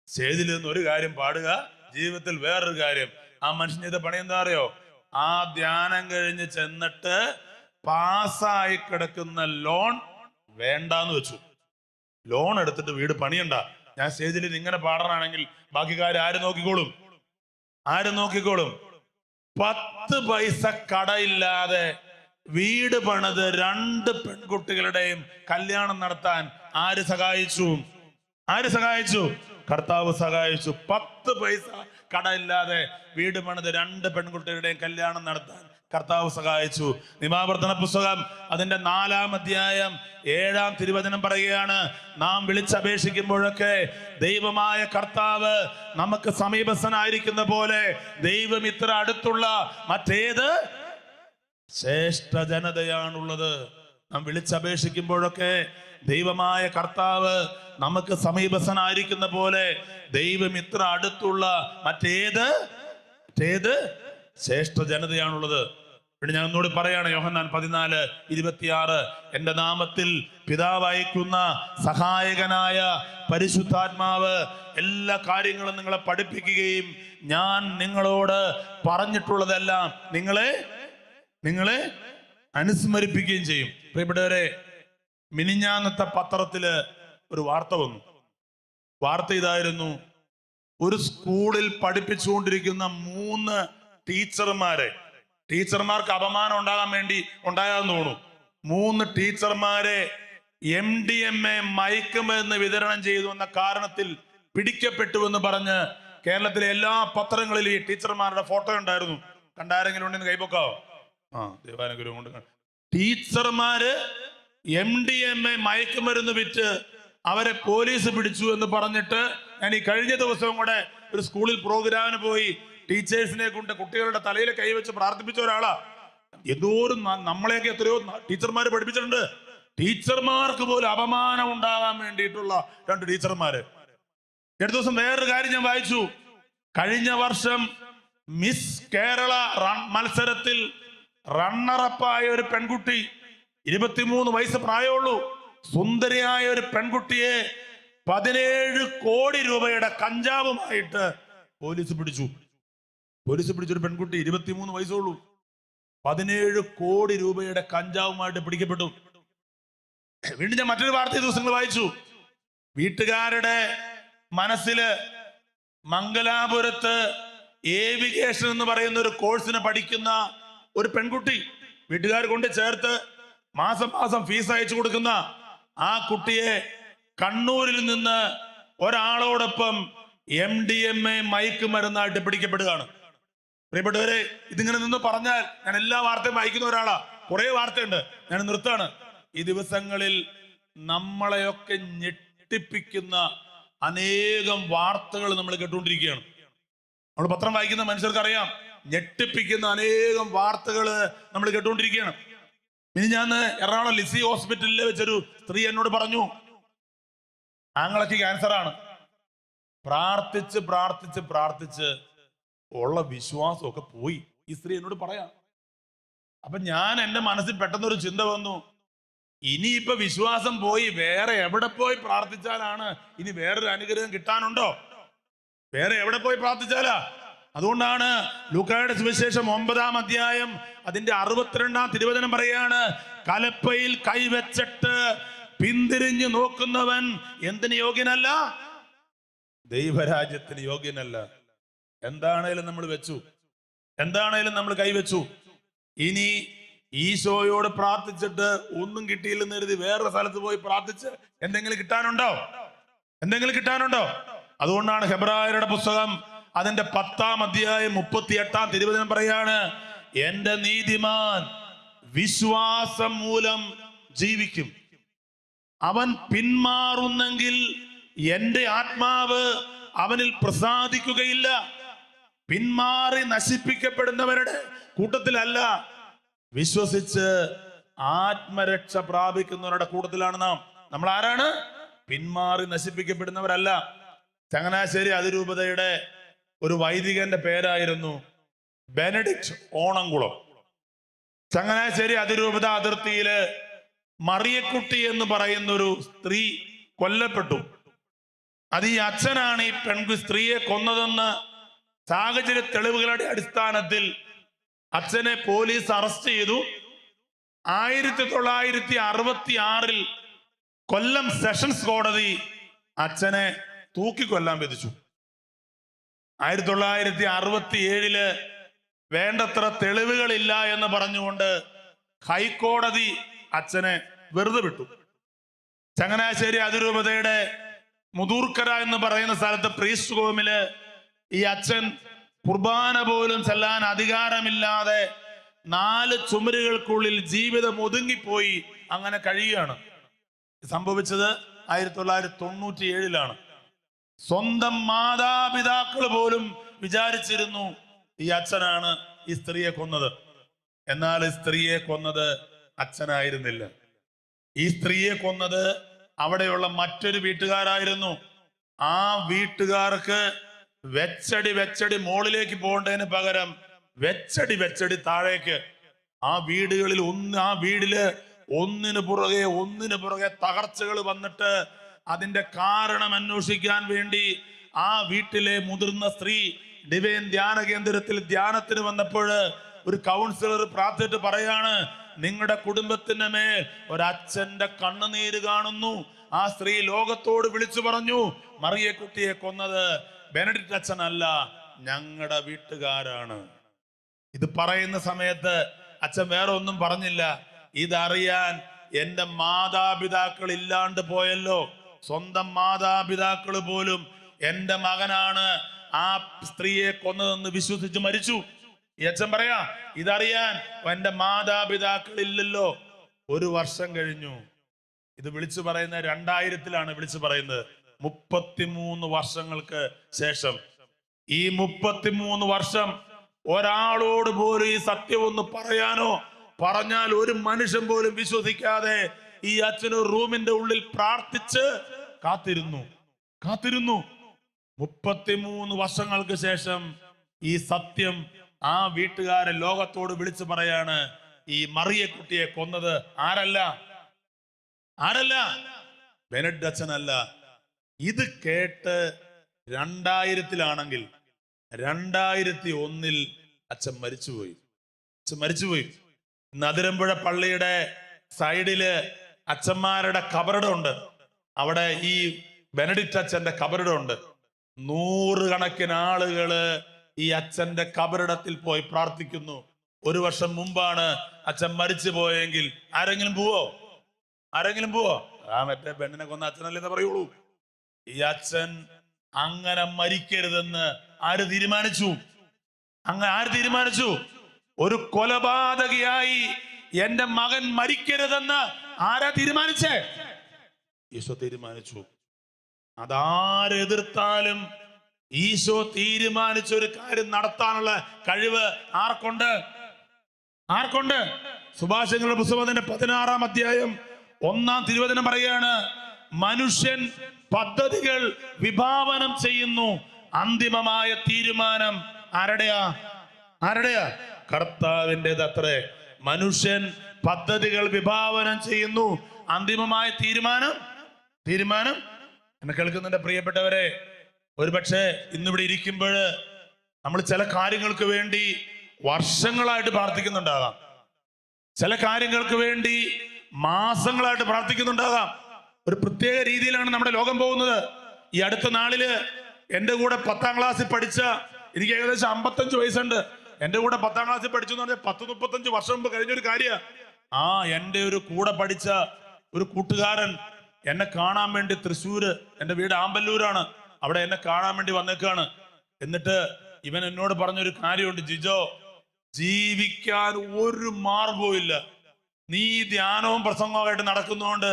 സ്റ്റേജിൽ നിന്ന് ഒരു കാര്യം പാടുക, ജീവിതത്തിൽ വേറൊരു കാര്യം. ആ മനുഷ്യൻ ചെയ്ത പണി എന്താ അറിയോ? ആ ധ്യാനം കഴിഞ്ഞ് ചെന്നിട്ട് പാസ്സായി കിടക്കുന്ന ലോൺ വേണ്ടാന്ന് വെച്ചു. ലോൺ എടുത്തിട്ട് വീട് പണിയണ്ട, ഞാൻ സ്റ്റേജിൽ ഇങ്ങനെ പാടാനാണെങ്കിൽ ബാക്കി കാര്യം ആര് നോക്കിക്കോളും? 10 പൈസ കടയില്ലാതെ വീട് പണിത് 2 പെൺകുട്ടികളുടെയും കല്യാണം നടത്താൻ ആര് സഹായിച്ചു? കർത്താവ് സഹായിച്ചു. 10 പൈസ കടയില്ലാതെ വീട് പണിത് 2 പെൺകുട്ടികളുടെയും കല്യാണം നടത്താൻ കർത്താവ് സഹായിച്ചു. നിയമാവർത്തന പുസ്തകം അതിന്റെ 4-ാം അധ്യായം 7-ാം തിരുവചനം പറയുകയാണ്, നാം വിളിച്ചപേക്ഷിക്കുമ്പോഴൊക്കെ ദൈവമായ കർത്താവ് നമുക്ക് സമീപസ്ഥനായിരിക്കുന്ന പോലെ ദൈവം ഇത്ര അടുത്തുള്ള മറ്റേത് ശ്രേഷ്ഠ ജനതയാണുള്ളത്. നാം വിളിച്ചപേക്ഷിക്കുമ്പോഴൊക്കെ ദൈവമായ കർത്താവ് നമുക്ക് സമീപസ്ഥനായിരിക്കുന്ന പോലെ ദൈവം ഇത്ര അടുത്തുള്ള മറ്റേത് ശ്രേഷ്ഠ ജനതയാണുള്ളത്. പിന്നെ ഞാൻ ഒന്നുകൂടി പറയാണ്, യോഹന്നാൻ 14:26, എന്റെ നാമത്തിൽ പിതാവ് അയക്കുന്ന സഹായകനായ പരിശുദ്ധാത്മാവ് എല്ലാ കാര്യങ്ങളും നിങ്ങളെ പഠിപ്പിക്കുകയും ഞാൻ നിങ്ങളോട് പറഞ്ഞിട്ടുള്ളതെല്ലാം നിങ്ങളെ അനുസ്മരിപ്പിക്കുകയും ചെയ്യും. പ്രിയപ്പെട്ടവരെ, മിനിഞ്ഞാന്നത്തെ പത്രത്തില് ഒരു വാർത്ത വന്നു. വാർത്ത ഇതായിരുന്നു, ഒരു സ്കൂളിൽ പഠിപ്പിച്ചുകൊണ്ടിരിക്കുന്ന 3 ടീച്ചർമാർക്ക് അപമാനം ഉണ്ടാകാൻ വേണ്ടി ഉണ്ടാകാന്ന് തോന്നുന്നു. 3 ടീച്ചർമാരെ MDMA മയക്കുമരുന്ന് വിതരണം ചെയ്തു എന്ന കാരണത്തിൽ പിടിക്കപ്പെട്ടു എന്ന് പറഞ്ഞ് കേരളത്തിലെ എല്ലാ പത്രങ്ങളിലും ഈ ടീച്ചർമാരുടെ ഫോട്ടോ ഉണ്ടായിരുന്നു. കണ്ടാരെങ്കിലും ഉണ്ടെന്ന് കൈപ്പൊക്കാവോ? ദേവാനുഗ്രഹം കൊണ്ട്. ടീച്ചർമാര് MDMA മയക്കുമരുന്ന് വിറ്റ് അവരെ പോലീസ് പിടിച്ചു എന്ന് പറഞ്ഞിട്ട് ഞാൻ ഈ കഴിഞ്ഞ ദിവസവും കൂടെ ഒരു സ്കൂളിൽ പ്രോഗ്രാമിന് പോയി ടീച്ചേഴ്സിനെ കൊണ്ട് കുട്ടികളുടെ തലയിൽ കൈവച്ച് പ്രാർത്ഥിപ്പിച്ച ഒരാളാ. എന്തോരം നമ്മളെയൊക്കെ എത്രയോ ടീച്ചർമാര് പഠിപ്പിച്ചിട്ടുണ്ട്. ടീച്ചർമാർക്ക് പോലും അപമാനം ഉണ്ടാകാൻ വേണ്ടിയിട്ടുള്ള 2 ടീച്ചർമാര്. അടുത്ത ദിവസം വേറൊരു കാര്യം ഞാൻ വായിച്ചു. കഴിഞ്ഞ വർഷം മിസ് കേരള മത്സരത്തിൽ റണ്ണറപ്പായ ഒരു പെൺകുട്ടി, 23 വയസ്സ് പ്രായമുള്ളൂ, സുന്ദരിയായ ഒരു പെൺകുട്ടിയെ 17 കോടി രൂപയുടെ കഞ്ചാവുമായിട്ട് പോലീസ് പിടിച്ചൊരു പെൺകുട്ടി, 23 വയസ്സുള്ളൂ, 17 കോടി രൂപയുടെ കഞ്ചാവുമായിട്ട് പിടിക്കപ്പെട്ടു. വീണ്ടും ഞാൻ മറ്റൊരു വാർത്ത ദിവസങ്ങൾ വായിച്ചു. വീട്ടുകാരുടെ മനസ്സില് മംഗലാപുരത്ത് ഏവിഗേഷൻ എന്ന് പറയുന്ന ഒരു കോഴ്സിന് പഠിക്കുന്ന ഒരു പെൺകുട്ടി, വീട്ടുകാർ കൊണ്ട് ചേർത്ത് മാസം ഫീസ് അയച്ചു കൊടുക്കുന്ന ആ കുട്ടിയെ കണ്ണൂരിൽ നിന്ന് ഒരാളോടൊപ്പം MDMA മയക്കുമരുന്നായിട്ട് പിടിക്കപ്പെടുകയാണ്. പ്രിയപ്പെട്ടവരെ, ഇതിങ്ങനെ നിന്ന് പറഞ്ഞാൽ ഞാൻ എല്ലാ വാർത്തയും വായിക്കുന്ന ഒരാളാ. കുറെ വാർത്തയുണ്ട്, ഞാൻ നിർത്താണ്. ഈ ദിവസങ്ങളിൽ നമ്മളെയൊക്കെ ഞെട്ടിപ്പിക്കുന്ന അനേകം വാർത്തകൾ നമ്മൾ കേട്ടുകൊണ്ടിരിക്കുകയാണ്. നമ്മൾ പത്രം വായിക്കുന്ന മനുഷ്യർക്ക് അറിയാം, ഞെട്ടിപ്പിക്കുന്ന അനേകം വാർത്തകൾ നമ്മൾ കേട്ടുകൊണ്ടിരിക്കുകയാണ്. ഇനി ഞാൻ എറണാകുളം ലിസി ഹോസ്പിറ്റലിൽ വെച്ചൊരു സ്ത്രീ എന്നോട് പറഞ്ഞു, ആങ്ങളയ്ക്ക് ക്യാൻസറാണ്. പ്രാർത്ഥിച്ച് ഉള്ള വിശ്വാസമൊക്കെ പോയി. ഈ സ്ത്രീ എന്നോട് പറയാം. അപ്പൊ ഞാൻ എൻ്റെ മനസ്സിൽ പെട്ടെന്നൊരു ചിന്ത വന്നു, ഇനിയിപ്പൊ വിശ്വാസം പോയി വേറെ എവിടെ പോയി പ്രാർത്ഥിച്ചാലാണ് ഇനി വേറൊരു അനുഗ്രഹം കിട്ടാനുണ്ടോ? വേറെ എവിടെ പോയി പ്രാർത്ഥിച്ചാലാ? അതുകൊണ്ടാണ് ലൂക്കായുടെ സുവിശേഷം 9-ാം അധ്യായം അതിന്റെ 62-ാം തിരുവചനം പറയാണ്, കലപ്പയിൽ കൈവച്ചിട്ട് പിന്തിരിഞ്ഞു നോക്കുന്നവൻ എന്തിന് യോഗ്യനല്ല? ദൈവരാജ്യത്തിന് യോഗ്യനല്ല. എന്താണേലും നമ്മൾ വെച്ചു, എന്താണേലും നമ്മൾ കൈവച്ചു. ഇനി ഈശോയോട് പ്രാർത്ഥിച്ചിട്ട് ഒന്നും കിട്ടിയില്ലെന്ന് കരുതി വേറൊരു സ്ഥലത്ത് പോയി പ്രാർത്ഥിച്ച് എന്തെങ്കിലും കിട്ടാനുണ്ടോ? അതുകൊണ്ടാണ് ഹെബ്രായരുടെ പുസ്തകം അതിന്റെ 10-ാം അധ്യായം 38-ാം തിരുവചനം പറയാണ്, എന്റെ നീതിമാൻ വിശ്വാസം മൂലം ജീവിക്കും. അവൻ പിന്മാറുന്നെങ്കിൽ എന്റെ ആത്മാവ് അവനിൽ പ്രസാദിക്കുകയില്ല. പിന്മാറി നശിപ്പിക്കപ്പെടുന്നവരുടെ കൂട്ടത്തിലല്ല, വിശ്വസിച്ച് ആത്മരക്ഷ പ്രാപിക്കുന്നവരുടെ കൂട്ടത്തിലാണ് നാം. നമ്മൾ ആരാണ്? പിന്മാറി നശിപ്പിക്കപ്പെടുന്നവരല്ല. ചങ്ങനാശ്ശേരി അതിരൂപതയുടെ ഒരു വൈദികന്റെ പേരായിരുന്നു ബെനഡിക്റ്റ് ഓണംകുളം. ചങ്ങനാശ്ശേരി അതിരൂപത അതിർത്തിയില് മറിയക്കുട്ടി എന്ന് പറയുന്ന ഒരു സ്ത്രീ കൊല്ലപ്പെട്ടു. അത് ഈ അച്ഛനാണ് ഈ സ്ത്രീയെ കൊന്നതെന്ന് സാഹചര്യ തെളിവുകളുടെ അടിസ്ഥാനത്തിൽ അച്ഛനെ പോലീസ് അറസ്റ്റ് ചെയ്തു. 1966 കൊല്ലം സെഷൻസ് കോടതി അച്ഛനെ തൂക്കിക്കൊല്ലാൻ വിധിച്ചു. 1967 വേണ്ടത്ര തെളിവുകളില്ല എന്ന് പറഞ്ഞുകൊണ്ട് ഹൈക്കോടതി അച്ഛനെ വെറുതെ വിട്ടു. ചങ്ങനാശ്ശേരി അതിരൂപതയുടെ മുതൂർക്കര എന്ന് പറയുന്ന സ്ഥലത്ത് പ്രീസ്റ്റ് ഹോമില് ഈ അച്ഛൻ കുർബാന പോലും ചെല്ലാൻ അധികാരമില്ലാതെ 4 ചുമരുകൾക്കുള്ളിൽ ജീവിതം ഒതുങ്ങിപ്പോയി അങ്ങനെ കഴിയുകയാണ്. സംഭവിച്ചത് 1997 സ്വന്തം മാതാപിതാക്കൾ പോലും വിചാരിച്ചിരുന്നു ഈ അച്ഛനാണ് ഈ സ്ത്രീയെ കൊന്നത്. എന്നാൽ ഈ സ്ത്രീയെ കൊന്നത് അച്ഛനായിരുന്നില്ല. ഈ സ്ത്രീയെ കൊന്നത് അവിടെയുള്ള മറ്റൊരു വീട്ടുകാരായിരുന്നു. ആ വീട്ടുകാർക്ക് വെച്ചടി മോളിലേക്ക് പോകേണ്ടതിന് പകരം വെച്ചടി താഴേക്ക് ആ വീടുകളിൽ ആ വീടില് ഒന്നിനു പുറകെ തകർച്ചകൾ വന്നിട്ട് അതിന്റെ കാരണം അന്വേഷിക്കാൻ വേണ്ടി ആ വീട്ടിലെ മുതിർന്ന സ്ത്രീ ഡിവൈൻ ധ്യാന കേന്ദ്രത്തിൽ ധ്യാനത്തിന് വന്നപ്പോൾ ഒരു കൗൺസിലർ പ്രാർത്ഥിച്ചിട്ട് പറയാണ്, നിങ്ങളുടെ കുടുംബത്തിന്റെ മേൽ ഒരച്ഛന്റെ കണ്ണുനീര് കാണുന്നു. ആ സ്ത്രീ ലോകത്തോട് വിളിച്ചു പറഞ്ഞു, മറിയക്കുട്ടിയെ കൊന്നത് ബെനഡിക്റ്റ് അച്ഛനല്ല, ഞങ്ങളുടെ വീട്ടുകാരാണ്. ഇത് പറയുന്ന സമയത്ത് അച്ഛൻ വേറെ ഒന്നും പറഞ്ഞില്ല. ഇതറിയാൻ എന്റെ മാതാപിതാക്കൾ ഇല്ലാണ്ട് പോയല്ലോ. സ്വന്തം മാതാപിതാക്കൾ പോലും എന്റെ മകനാണ് ആ സ്ത്രീയെ കൊന്നതെന്ന് വിശ്വസിച്ച് മരിച്ചു. ഈ അച്ഛൻ പറയാ, ഇതറിയാൻ എന്റെ മാതാപിതാക്കൾ ഇല്ലല്ലോ. 1 വർഷം കഴിഞ്ഞു. ഇത് വിളിച്ചു പറയുന്ന 2000 വിളിച്ചു പറയുന്നത്. 33 വർഷങ്ങൾക്ക് ശേഷം, ഈ 33 വർഷം ഒരാളോട് പോലും ഈ സത്യം ഒന്ന് പറയാനോ, പറഞ്ഞാൽ ഒരു മനുഷ്യൻ പോലും വിശ്വസിക്കാതെ ഈ അച്ഛന് റൂമിന്റെ ഉള്ളിൽ പ്രാർത്ഥിച്ച് കാത്തിരുന്നു. 33 വർഷങ്ങൾക്ക് ശേഷം ഈ സത്യം ആ വീട്ടുകാരെ ലോകത്തോട് വിളിച്ചു പറയാണ്, ഈ മറിയക്കുട്ടിയെ കൊന്നത് ആരല്ല, ബെനഡിക്റ്റ് അച്ഛനല്ല. ഇത് കേട്ട് 2000 2001 അച്ഛൻ മരിച്ചുപോയി. നദിരമ്പുഴ പള്ളിയുടെ സൈഡില് അച്ഛന്മാരുടെ കബറിടമുണ്ട്. അവിടെ ഈ ബെനഡിക്റ്റ് അച്ഛന്റെ കബറിടമുണ്ട്. 100 കണക്കിന് ആളുകള് ഈ അച്ഛന്റെ കബറിടത്തിൽ പോയി പ്രാർത്ഥിക്കുന്നു. 1 വർഷം മുമ്പാണ് അച്ഛൻ മരിച്ചു പോയെങ്കിൽ ആരെങ്കിലും പോവോ? ആ മറ്റേ പെണ്ണിനെ കൊന്ന അച്ഛനല്ലെന്ന് പറയുള്ളൂ. ഈ അച്ഛൻ അങ്ങനെ മരിക്കരുതെന്ന് ആര് തീരുമാനിച്ചു? ഒരു കൊലപാതകയായി എന്റെ മകൻ മരിക്കരുതെന്ന് ആരാ തീരുമാനിച്ചേ? ഈശോ തീരുമാനിച്ചു. അതാരെതിർത്താലും ഈശോ തീരുമാനിച്ച ഒരു കാര്യം നടത്താനുള്ള കഴിവ് ആർക്കുണ്ട്? സുഭാഷിതങ്ങളുടെ പുസ്തകത്തിന്റെ 16-ാം അധ്യായം 1-ാം തിരുവചനം പറയാണ്, മനുഷ്യൻ പദ്ധതികൾ വിഭാവനം ചെയ്യുന്നു, അന്തിമമായ തീരുമാനം ആരുടെയാ? കർത്താവിൻ്റെതത്രേ. മനുഷ്യൻ പദ്ധതികൾ വിഭാവനം ചെയ്യുന്നു, അന്തിമമായ തീരുമാനം എന്നെ കേൾക്കുന്നുണ്ട് പ്രിയപ്പെട്ടവരെ. ഒരുപക്ഷെ ഇന്നിവിടെ ഇരിക്കുമ്പോൾ നമ്മൾ ചില കാര്യങ്ങൾക്ക് വേണ്ടി വർഷങ്ങളായിട്ട് പ്രാർത്ഥിക്കുന്നുണ്ടാകാം, ചില കാര്യങ്ങൾക്ക് വേണ്ടി മാസങ്ങളായിട്ട് പ്രാർത്ഥിക്കുന്നുണ്ടാകാം. ഒരു പ്രത്യേക രീതിയിലാണ് നമ്മുടെ ലോകം പോകുന്നത്. ഈ അടുത്ത നാളില് എൻ്റെ കൂടെ 10-ാം ക്ലാസ്സിൽ പഠിച്ച, എനിക്ക് ഏകദേശം 55 വയസ്സുണ്ട്, എൻ്റെ കൂടെ 10-ാം ക്ലാസ്സിൽ പഠിച്ചു എന്ന് പറഞ്ഞാൽ 10-35 വർഷം മുമ്പ് കഴിഞ്ഞൊരു കാര്യമാണ്. എൻ്റെ ഒരു കൂടെ പഠിച്ച ഒരു കൂട്ടുകാരൻ എന്നെ കാണാൻ വേണ്ടി തൃശ്ശൂര്, എൻ്റെ വീട് ആമ്പല്ലൂരാണ്, അവിടെ എന്നെ കാണാൻ വേണ്ടി വന്നേക്കാണ്. എന്നിട്ട് ഇവൻ എന്നോട് പറഞ്ഞൊരു കാര്യമുണ്ട്, ജിജോ, ജീവിക്കാൻ ഒരു മാർഗവും ഇല്ല, നീ ധ്യാനവും പ്രസംഗവുമായിട്ട് നടക്കുന്നതുകൊണ്ട്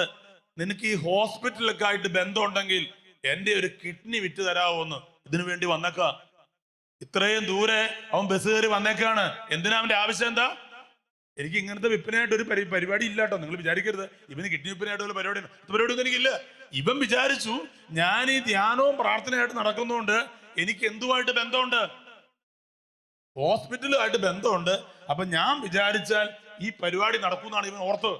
നിനക്ക് ഈ ഹോസ്പിറ്റലൊക്കെ ആയിട്ട് ബന്ധമുണ്ടെങ്കിൽ എൻ്റെ ഒരു കിഡ്നി വിറ്റ് തരാമോന്ന് ഇതിനു വേണ്ടി വന്നേക്കാ. ഇത്രയും ദൂരെ അവൻ ബസ് കയറി വന്നേക്കാണ്. എന്തിനാ അവന്റെ ആവശ്യം എന്താ? എനിക്ക് ഇങ്ങനത്തെ വിൽപ്പനയായിട്ട് ഒരു പരിപാടി ഇല്ല കേട്ടോ, നിങ്ങൾ വിചാരിക്കരുത് ഇവന് കിഡ്നി വിൽപ്പനയായിട്ടുള്ള പരിപാടിയൊന്നും എനിക്കില്ല. ഇവൻ വിചാരിച്ചു ഞാൻ ഈ ധ്യാനവും പ്രാർത്ഥനയായിട്ട് നടക്കുന്നതുകൊണ്ട് എനിക്ക് എന്തുമായിട്ട് ബന്ധമുണ്ട്? ഹോസ്പിറ്റലുമായിട്ട് ബന്ധമുണ്ട്. അപ്പൊ ഞാൻ വിചാരിച്ചാൽ ഈ പരിപാടി നടക്കുമെന്നാണ് ഇവൻ ഓർത്ത്.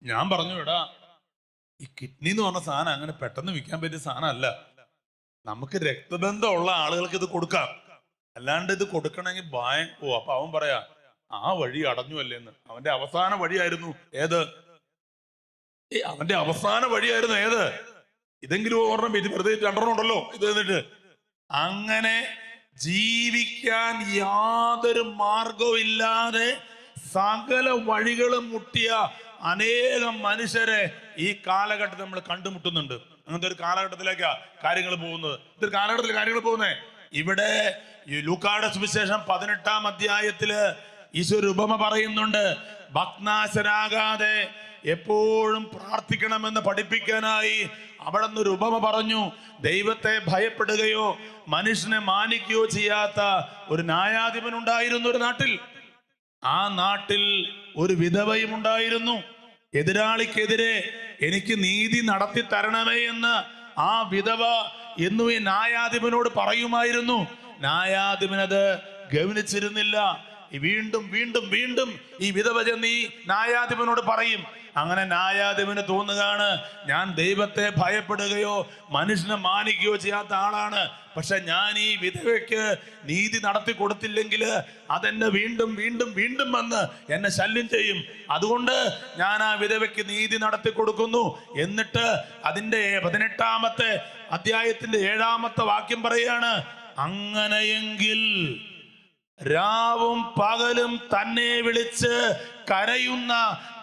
ഞാൻ പറഞ്ഞു, എടാ, ഈ കിഡ്നി എന്ന് പറഞ്ഞ സാധനം അങ്ങനെ പെട്ടെന്ന് വിൽക്കാൻ പറ്റിയ സാധനം അല്ല. നമുക്ക് രക്തബന്ധമുള്ള ആളുകൾക്ക് ഇത് കൊടുക്കാം, അല്ലാണ്ട് ഇത് കൊടുക്കണമെങ്കിൽ അപ്പൊ അവൻ പറയാ ആ വഴി അടഞ്ഞു അല്ലേന്ന്. അവന്റെ അവസാന വഴിയായിരുന്നു ഏത്? ഇതെങ്കിലും ഓർമ്മ, ഇത് വെറുതെ രണ്ടെണ്ണം ഉണ്ടല്ലോ ഇത് എന്നിട്ട്. അങ്ങനെ ജീവിക്കാൻ യാതൊരു മാർഗവും ഇല്ലാതെ സകല വഴികളും മുട്ടിയ അനേകം മനുഷ്യരെ ഈ കാലഘട്ടത്തിൽ നമ്മൾ കണ്ടുമുട്ടുന്നുണ്ട്. അങ്ങനത്തെ ഒരു കാലഘട്ടത്തിലേക്കാ കാര്യങ്ങൾ പോകുന്നത്. ഇതൊരു കാലഘട്ടത്തിൽ കാര്യങ്ങൾ പോകുന്നത്. ഇവിടെ ഈ ലൂക്കായുടെ സുവിശേഷം 18-ാം അധ്യായത്തില് ഈശോ ഒരു ഉപമ പറയുന്നുണ്ട്. ഭഗ്നാശരാകാതെ എപ്പോഴും പ്രാർത്ഥിക്കണമെന്ന് പഠിപ്പിക്കാനായി അവിടെ നിന്നൊരു ഉപമ പറഞ്ഞു. ദൈവത്തെ ഭയപ്പെടുകയോ മനുഷ്യനെ മാനിക്കുകയോ ചെയ്യാത്ത ഒരു ന്യായാധിപൻ ഉണ്ടായിരുന്നു ഒരു നാട്ടിൽ. ആ നാട്ടിൽ ഒരു വിധവയും ഉണ്ടായിരുന്നു. എതിരാളിക്കെതിരെ എനിക്ക് നീതി നടത്തി തരണമേ എന്ന് ആ വിധവ എന്നു ഈ ന്യായാധിപനോട് പറയുമായിരുന്നു. ന്യായാധിപനത് ഗവനിച്ചിരുന്നില്ല. വീണ്ടും വീണ്ടും വീണ്ടും ഈ വിധവ ചെന്ന് ഈ ന്യായാധിപനോട് പറയും. അങ്ങനെ ന്യായാധിപന് തോന്നുകയാണ്, ഞാൻ ദൈവത്തെ ഭയപ്പെടുകയോ മനുഷ്യനെ മാനിക്കുകയോ ചെയ്യാത്ത ആളാണ്. പക്ഷെ ഞാൻ ഈ വിധവയ്ക്ക് നീതി നടത്തി കൊടുത്തില്ലെങ്കിൽ അതെന്നെ വീണ്ടും വീണ്ടും വീണ്ടും വന്ന് എന്നെ ശല്യം ചെയ്യും. അതുകൊണ്ട് ഞാൻ ആ വിധവയ്ക്ക് നീതി നടത്തി കൊടുക്കുന്നു. എന്നിട്ട് അതിൻ്റെ 18-ാമത്തെ അധ്യായത്തിന്റെ 7-ാമത്തെ വാക്യം പറയാണ്, അങ്ങനെയെങ്കിൽ രാവും പകലും തന്നെ വിളിച്ച് കരയുന്ന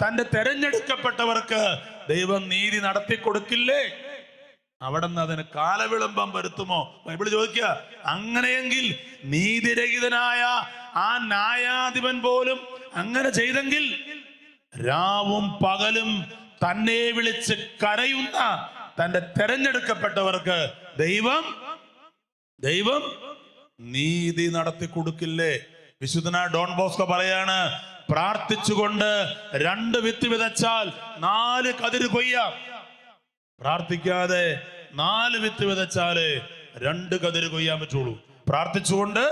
തന്റെ തെരഞ്ഞെടുക്കപ്പെട്ടവർക്ക് ദൈവം നീതി നടത്തി കൊടുക്കില്ലേ? അവിടെ നിന്ന് അതിന് കാലവിളംബം വരുത്തുമോ? ബൈബിൾ ചോദിക്കുക. അങ്ങനെയെങ്കിൽ നീതിരഹിതനായ ആ ന്യായാധിപൻ പോലും അങ്ങനെ ചെയ്തെങ്കിൽ രാവും പകലും തന്നെ വിളിച്ച് കരയുന്ന തന്റെ തെരഞ്ഞെടുക്കപ്പെട്ടവർക്ക് ദൈവം നീതി നടത്തി കൊടുക്കില്ലേ? വിശുദ്ധനായ ഡോൺ ബോസ്കോ പറയാണ്, പ്രാർത്ഥിച്ചുകൊണ്ട് 2 വിത്ത് വിതച്ചാൽ 4 കതിര് കൊയ്യാം. പ്രാർത്ഥിക്കാതെ 4 വിത്ത് വിതച്ചാലേ 2 കതിര് കൊയ്യാൻ പറ്റുള്ളൂ. പ്രാർത്ഥിച്ചുകൊണ്ട്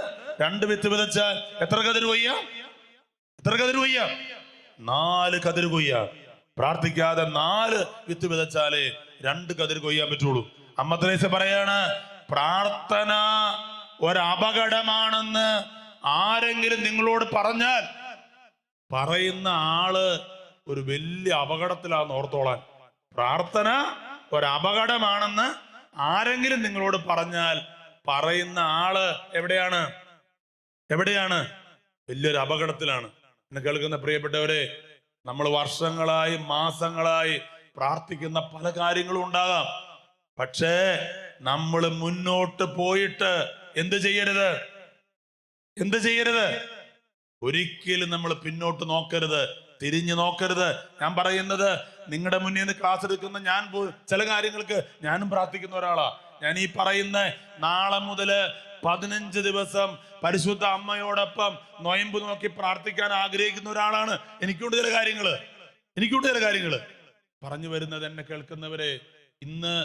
2 വിത്ത് വിതച്ചാൽ എത്ര കതിര് കൊയ്യാം? 4 കതിര് കൊയ്യാം. പ്രാർത്ഥിക്കാതെ 4 വിത്ത് വിതച്ചാലേ 2 കതിര് കൊയ്യാൻ പറ്റുള്ളൂ. അമ്മ ത്രേസ്യ പറയാണ്, പ്രാർത്ഥന ഒരപകടമാണെന്ന് ആരെങ്കിലും നിങ്ങളോട് പറഞ്ഞാൽ പറയുന്ന ആള് ഒരു വലിയ അപകടത്തിലാന്ന് ഓർത്തോളാൻ. പ്രാർത്ഥന ഒരപകടമാണെന്ന് ആരെങ്കിലും നിങ്ങളോട് പറഞ്ഞാൽ പറയുന്ന ആള് എവിടെയാണ്? വലിയൊരു അപകടത്തിലാണ്. എന്നെ കേൾക്കുന്ന പ്രിയപ്പെട്ടവരെ, നമ്മൾ വർഷങ്ങളായി മാസങ്ങളായി പ്രാർത്ഥിക്കുന്ന പല കാര്യങ്ങളും ഉണ്ടാകാം. പക്ഷേ നമ്മൾ മുന്നോട്ട് പോയിട്ട് എന്ത് ചെയ്യരുത്? ഒരിക്കലും നമ്മൾ പിന്നോട്ട് നോക്കരുത്, തിരിഞ്ഞു നോക്കരുത്. ഞാൻ പറയുന്നത്, നിങ്ങളുടെ മുന്നിൽ നിന്ന് ക്ലാസ് എടുക്കുന്ന ഞാൻ ചില കാര്യങ്ങൾക്ക് ഞാനും പ്രാർത്ഥിക്കുന്ന ഒരാളാ. ഞാൻ ഈ പറയുന്ന നാളെ മുതല് 15 ദിവസം പരിശുദ്ധ അമ്മയോടൊപ്പം നൊയമ്പ് നോക്കി പ്രാർത്ഥിക്കാൻ ആഗ്രഹിക്കുന്ന ഒരാളാണ്. എനിക്കുണ്ട് ചില കാര്യങ്ങള് പറഞ്ഞു വരുന്നത്. എന്നെ കേൾക്കുന്നവരെ, ഇന്ന്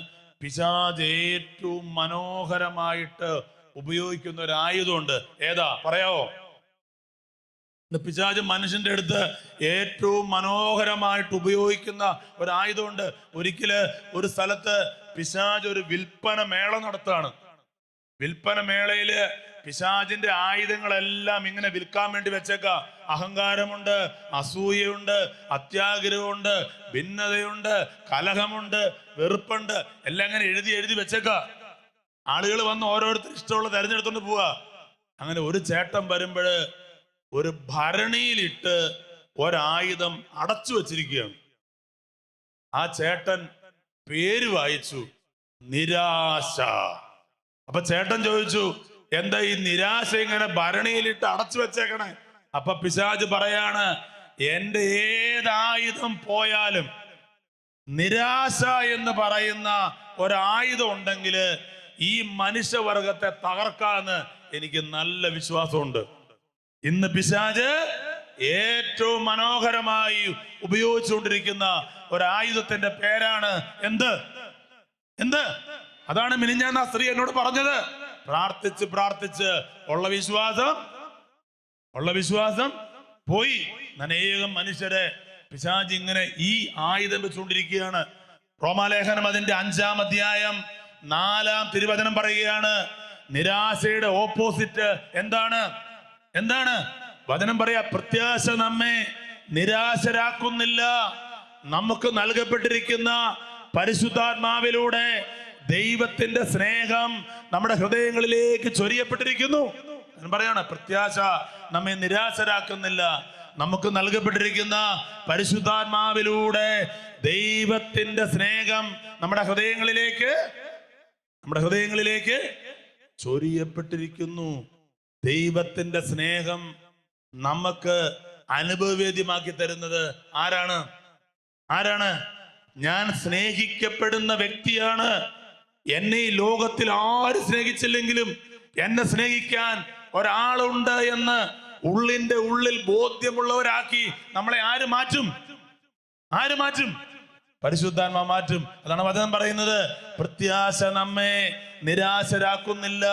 പിശാച് ഏറ്റവും മനോഹരമായിട്ട് ഉപയോഗിക്കുന്ന ഒരു ആയുധമുണ്ട്. ഏതാ പറയാവോ? പിശാച് മനുഷ്യന്റെ അടുത്ത് ഏറ്റവും മനോഹരമായിട്ട് ഉപയോഗിക്കുന്ന ഒരു ആയുധമുണ്ട്. ഒരിക്കല് ഒരു സ്ഥലത്ത് പിശാച് ഒരു വിൽപ്പന മേള നടത്താണ്. വിൽപ്പന മേളയില് പിശാചിന്റെ ആയുധങ്ങളെല്ലാം ഇങ്ങനെ വിൽക്കാൻ വേണ്ടി വെച്ചേക്ക. അഹങ്കാരമുണ്ട്, അസൂയയുണ്ട്, അത്യാഗ്രഹമുണ്ട്, ഭിന്നതയുണ്ട്, കലഹമുണ്ട്, വെറുപ്പുണ്ട്, എല്ലാം ഇങ്ങനെ എഴുതി വെച്ചേക്ക. ആളുകൾ വന്ന് ഓരോരുത്തർ ഇഷ്ടമുള്ള തെരഞ്ഞെടുത്തോണ്ട് പോവാ. അങ്ങനെ ഒരു ചേട്ടൻ വരുമ്പോഴ് ഒരു ഭരണിയിലിട്ട് ഒരായുധം അടച്ചു വച്ചിരിക്കുകയാണ്. ആ ചേട്ടൻ പേര് വായിച്ചു, നിരാശ. അപ്പൊ ചേട്ടൻ ചോദിച്ചു, എന്താ ഈ നിരാശ ഇങ്ങനെ ഭരണിയിലിട്ട് അടച്ചു വെച്ചേക്കണേ? അപ്പൊ പിശാച് പറയാണ്, എന്റെ ഏതായുധം പോയാലും നിരാശ എന്ന് പറയുന്ന ഒരായുധം ഉണ്ടെങ്കിൽ ഈ മനുഷ്യവർഗത്തെ തകർക്കാന്ന് എനിക്ക് നല്ല വിശ്വാസമുണ്ട്. ഇന്ന് പിശാച് ഏറ്റവും മനോഹരമായി ഉപയോഗിച്ചുകൊണ്ടിരിക്കുന്ന ഒരായുധത്തിന്റെ പേരാണ് എന്ത്? അതാണ് മിനിഞ്ഞാന്ന് ആ സ്ത്രീ എന്നോട് പറഞ്ഞത്. പ്രാർത്ഥിച്ച് ഉള്ള വിശ്വാസം പോയി. അനേകം മനുഷ്യരെ പിശാച് ഇങ്ങനെ ഈ ആയുധം വെച്ചുകൊണ്ടിരിക്കുകയാണ്. റോമാലേഖനം അതിന്റെ 5-ാം അധ്യായം 4-ാം തിരുവചനം പറയുകയാണ്, നിരാശയുടെ ഓപ്പോസിറ്റ് എന്താണ്? വചനം പറയാ, പ്രത്യാശ നമ്മെ നിരാശരാക്കുന്നില്ല. നമുക്ക് നൽകപ്പെട്ടിരിക്കുന്ന പരിശുദ്ധാത്മാവിലൂടെ ദൈവത്തിന്റെ സ്നേഹം നമ്മുടെ ഹൃദയങ്ങളിലേക്ക് ചൊരിയപ്പെട്ടിരിക്കുന്നു. ഞാൻ പറയാണ്, പ്രത്യാശ നമ്മെ നിരാശരാക്കുന്നില്ല. നമുക്ക് നൽകപ്പെട്ടിരിക്കുന്ന പരിശുദ്ധാത്മാവിലൂടെ ദൈവത്തിന്റെ സ്നേഹം നമ്മുടെ ഹൃദയങ്ങളിലേക്ക് ചൊരിയപ്പെട്ടിരിക്കുന്നു. ദൈവത്തിന്റെ സ്നേഹം നമുക്ക് അനുഭവവേദ്യമാക്കി തരുന്നത് ആരാണ്? ഞാൻ സ്നേഹിക്കപ്പെടുന്ന വ്യക്തിയാണ്. എന്നെ ഈ ലോകത്തിൽ ആര് സ്നേഹിച്ചില്ലെങ്കിലും എന്നെ സ്നേഹിക്കാൻ ഒരാളുണ്ട് എന്ന് ഉള്ളിന്റെ ഉള്ളിൽ ബോധ്യമുള്ളവരാക്കി നമ്മളെ ആര് മാറ്റും? പരിശുദ്ധാത്മാ മാറ്റും. അതാണ് വചനം പറയുന്നത്, പ്രത്യാശ നമ്മെ നിരാശരാക്കുന്നില്ല.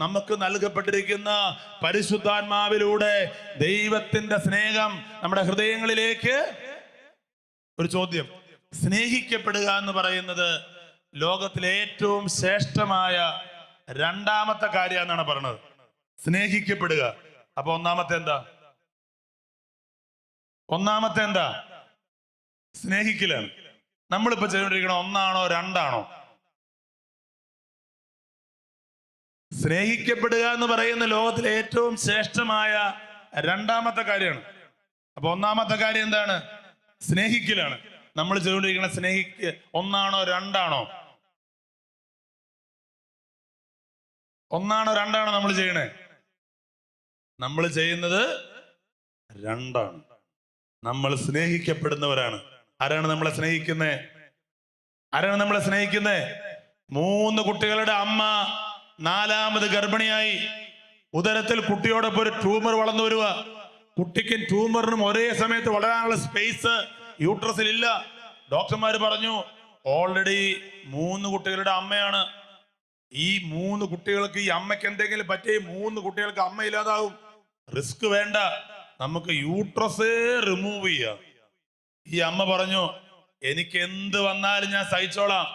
നമുക്ക് നൽകപ്പെട്ടിരിക്കുന്ന പരിശുദ്ധാത്മാവിലൂടെ ദൈവത്തിന്റെ സ്നേഹം നമ്മുടെ ഹൃദയങ്ങളിലേക്ക്. ഒരു ചോദ്യം, സ്നേഹിക്കപ്പെടുക എന്ന് പറയുന്നത് ലോകത്തിലെ ഏറ്റവും ശ്രേഷ്ഠമായ രണ്ടാമത്തെ കാര്യം എന്നാണ് പറയുന്നത്. സ്നേഹിക്കപ്പെടുക. അപ്പൊ ഒന്നാമത്തെ എന്താ? സ്നേഹിക്കലാണ്. നമ്മളിപ്പോ ചെയ്തുകൊണ്ടിരിക്കണ ഒന്നാണോ രണ്ടാണോ? സ്നേഹിക്കപ്പെടുക എന്ന് പറയുന്ന ലോകത്തിലെ ഏറ്റവും ശ്രേഷ്ഠമായ രണ്ടാമത്തെ കാര്യമാണ്. അപ്പൊ ഒന്നാമത്തെ കാര്യം എന്താണ്? സ്നേഹിക്കലാണ്. നമ്മൾ ചെയ്തുകൊണ്ടിരിക്കുന്ന ഒന്നാണോ രണ്ടാണോ? ഒന്നാണോ രണ്ടാണോ നമ്മൾ ചെയ്യണേ? നമ്മൾ ചെയ്യുന്നത് രണ്ടാണ്. നമ്മൾ സ്നേഹിക്കപ്പെടുന്നവരാണ്. ആരാണ് നമ്മളെ സ്നേഹിക്കുന്നത്? 3 കുട്ടികളുടെ അമ്മ 4ാമത് ഗർഭിണിയായി. ഉദരത്തിൽ കുട്ടിയോടൊപ്പം ഒരു ട്യൂമർ വളർന്നു വരിക. കുട്ടിക്കും ട്യൂമറിനും ഒരേ സമയത്ത് വളരാനുള്ള സ്പേസ് യൂട്രസിൽ ഇല്ല. ഡോക്ടർമാർ പറഞ്ഞു, ഓൾറെഡി 3 കുട്ടികളുടെ അമ്മയാണ്. ഈ 3 കുട്ടികൾക്ക്, ഈ അമ്മയ്ക്ക് എന്തെങ്കിലും പറ്റിയ 3 കുട്ടികൾക്ക് അമ്മ ഇല്ലാതാവും. റിസ്ക് വേണ്ട, നമുക്ക് യൂട്രസേ റിമൂവ് ചെയ്യാം. ഈ അമ്മ പറഞ്ഞു, എനിക്ക് എന്ത് വന്നാലും ഞാൻ സഹിച്ചോളാം.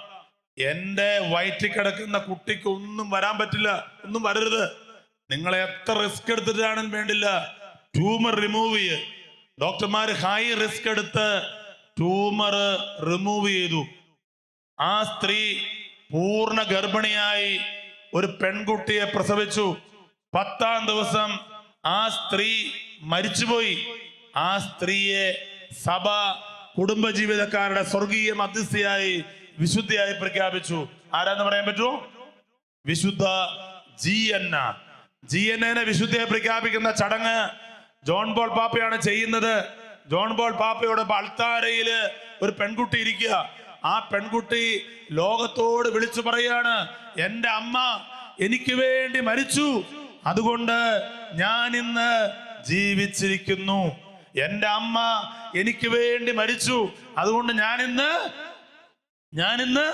എന്റെ വയറ്റിൽ കിടക്കുന്ന കുട്ടിക്ക് ഒന്നും വരാൻ പറ്റില്ല, ഒന്നും വരരുത്. നിങ്ങൾ എത്ര റിസ്ക് എടുത്തിട്ടാണെന്ന് വേണ്ടില്ല, ട്യൂമർ റിമൂവ് ചെയ്യ്. ഡോക്ടർമാർ ഹൈ റിസ്ക് എടുത്ത് ട്യൂമർ റിമൂവ് ചെയ്തു. ആ സ്ത്രീ പൂർണ്ണ ഗർഭിണിയായി ഒരു പെൺകുട്ടിയെ പ്രസവിച്ചു. 10ാം ദിവസം ആ സ്ത്രീ മരിച്ചുപോയി. ആ സ്ത്രീയെ സഭ കുടുംബജീവിതക്കാരുടെ സ്വർഗീയ മധ്യസ്ഥയായി വിശുദ്ധിയായി പ്രഖ്യാപിച്ചു. ആരാന്ന് പറയാൻ പറ്റുമോ? വിശുദ്ധ ജിയന്നെ വിശുദ്ധിയെ പ്രഖ്യാപിക്കുന്ന ചടങ്ങ് ജോൺ പോൾ പാപ്പയാണ് ചെയ്യുന്നത്. ജോൺ പോൾ പാപ്പയോട് അൾത്താരയില് ഒരു പെൺകുട്ടി ഇരിക്കുക. ആ പെൺകുട്ടി ലോകത്തോട് വിളിച്ചു പറയാണ്, എന്റെ അമ്മ എനിക്ക് വേണ്ടി മരിച്ചു, അതുകൊണ്ട് ഞാൻ ഇന്ന് ജീവിച്ചിരിക്കുന്നു. എന്റെ അമ്മ എനിക്ക് വേണ്ടി മരിച്ചു, അതുകൊണ്ട് ഞാനിന്ന്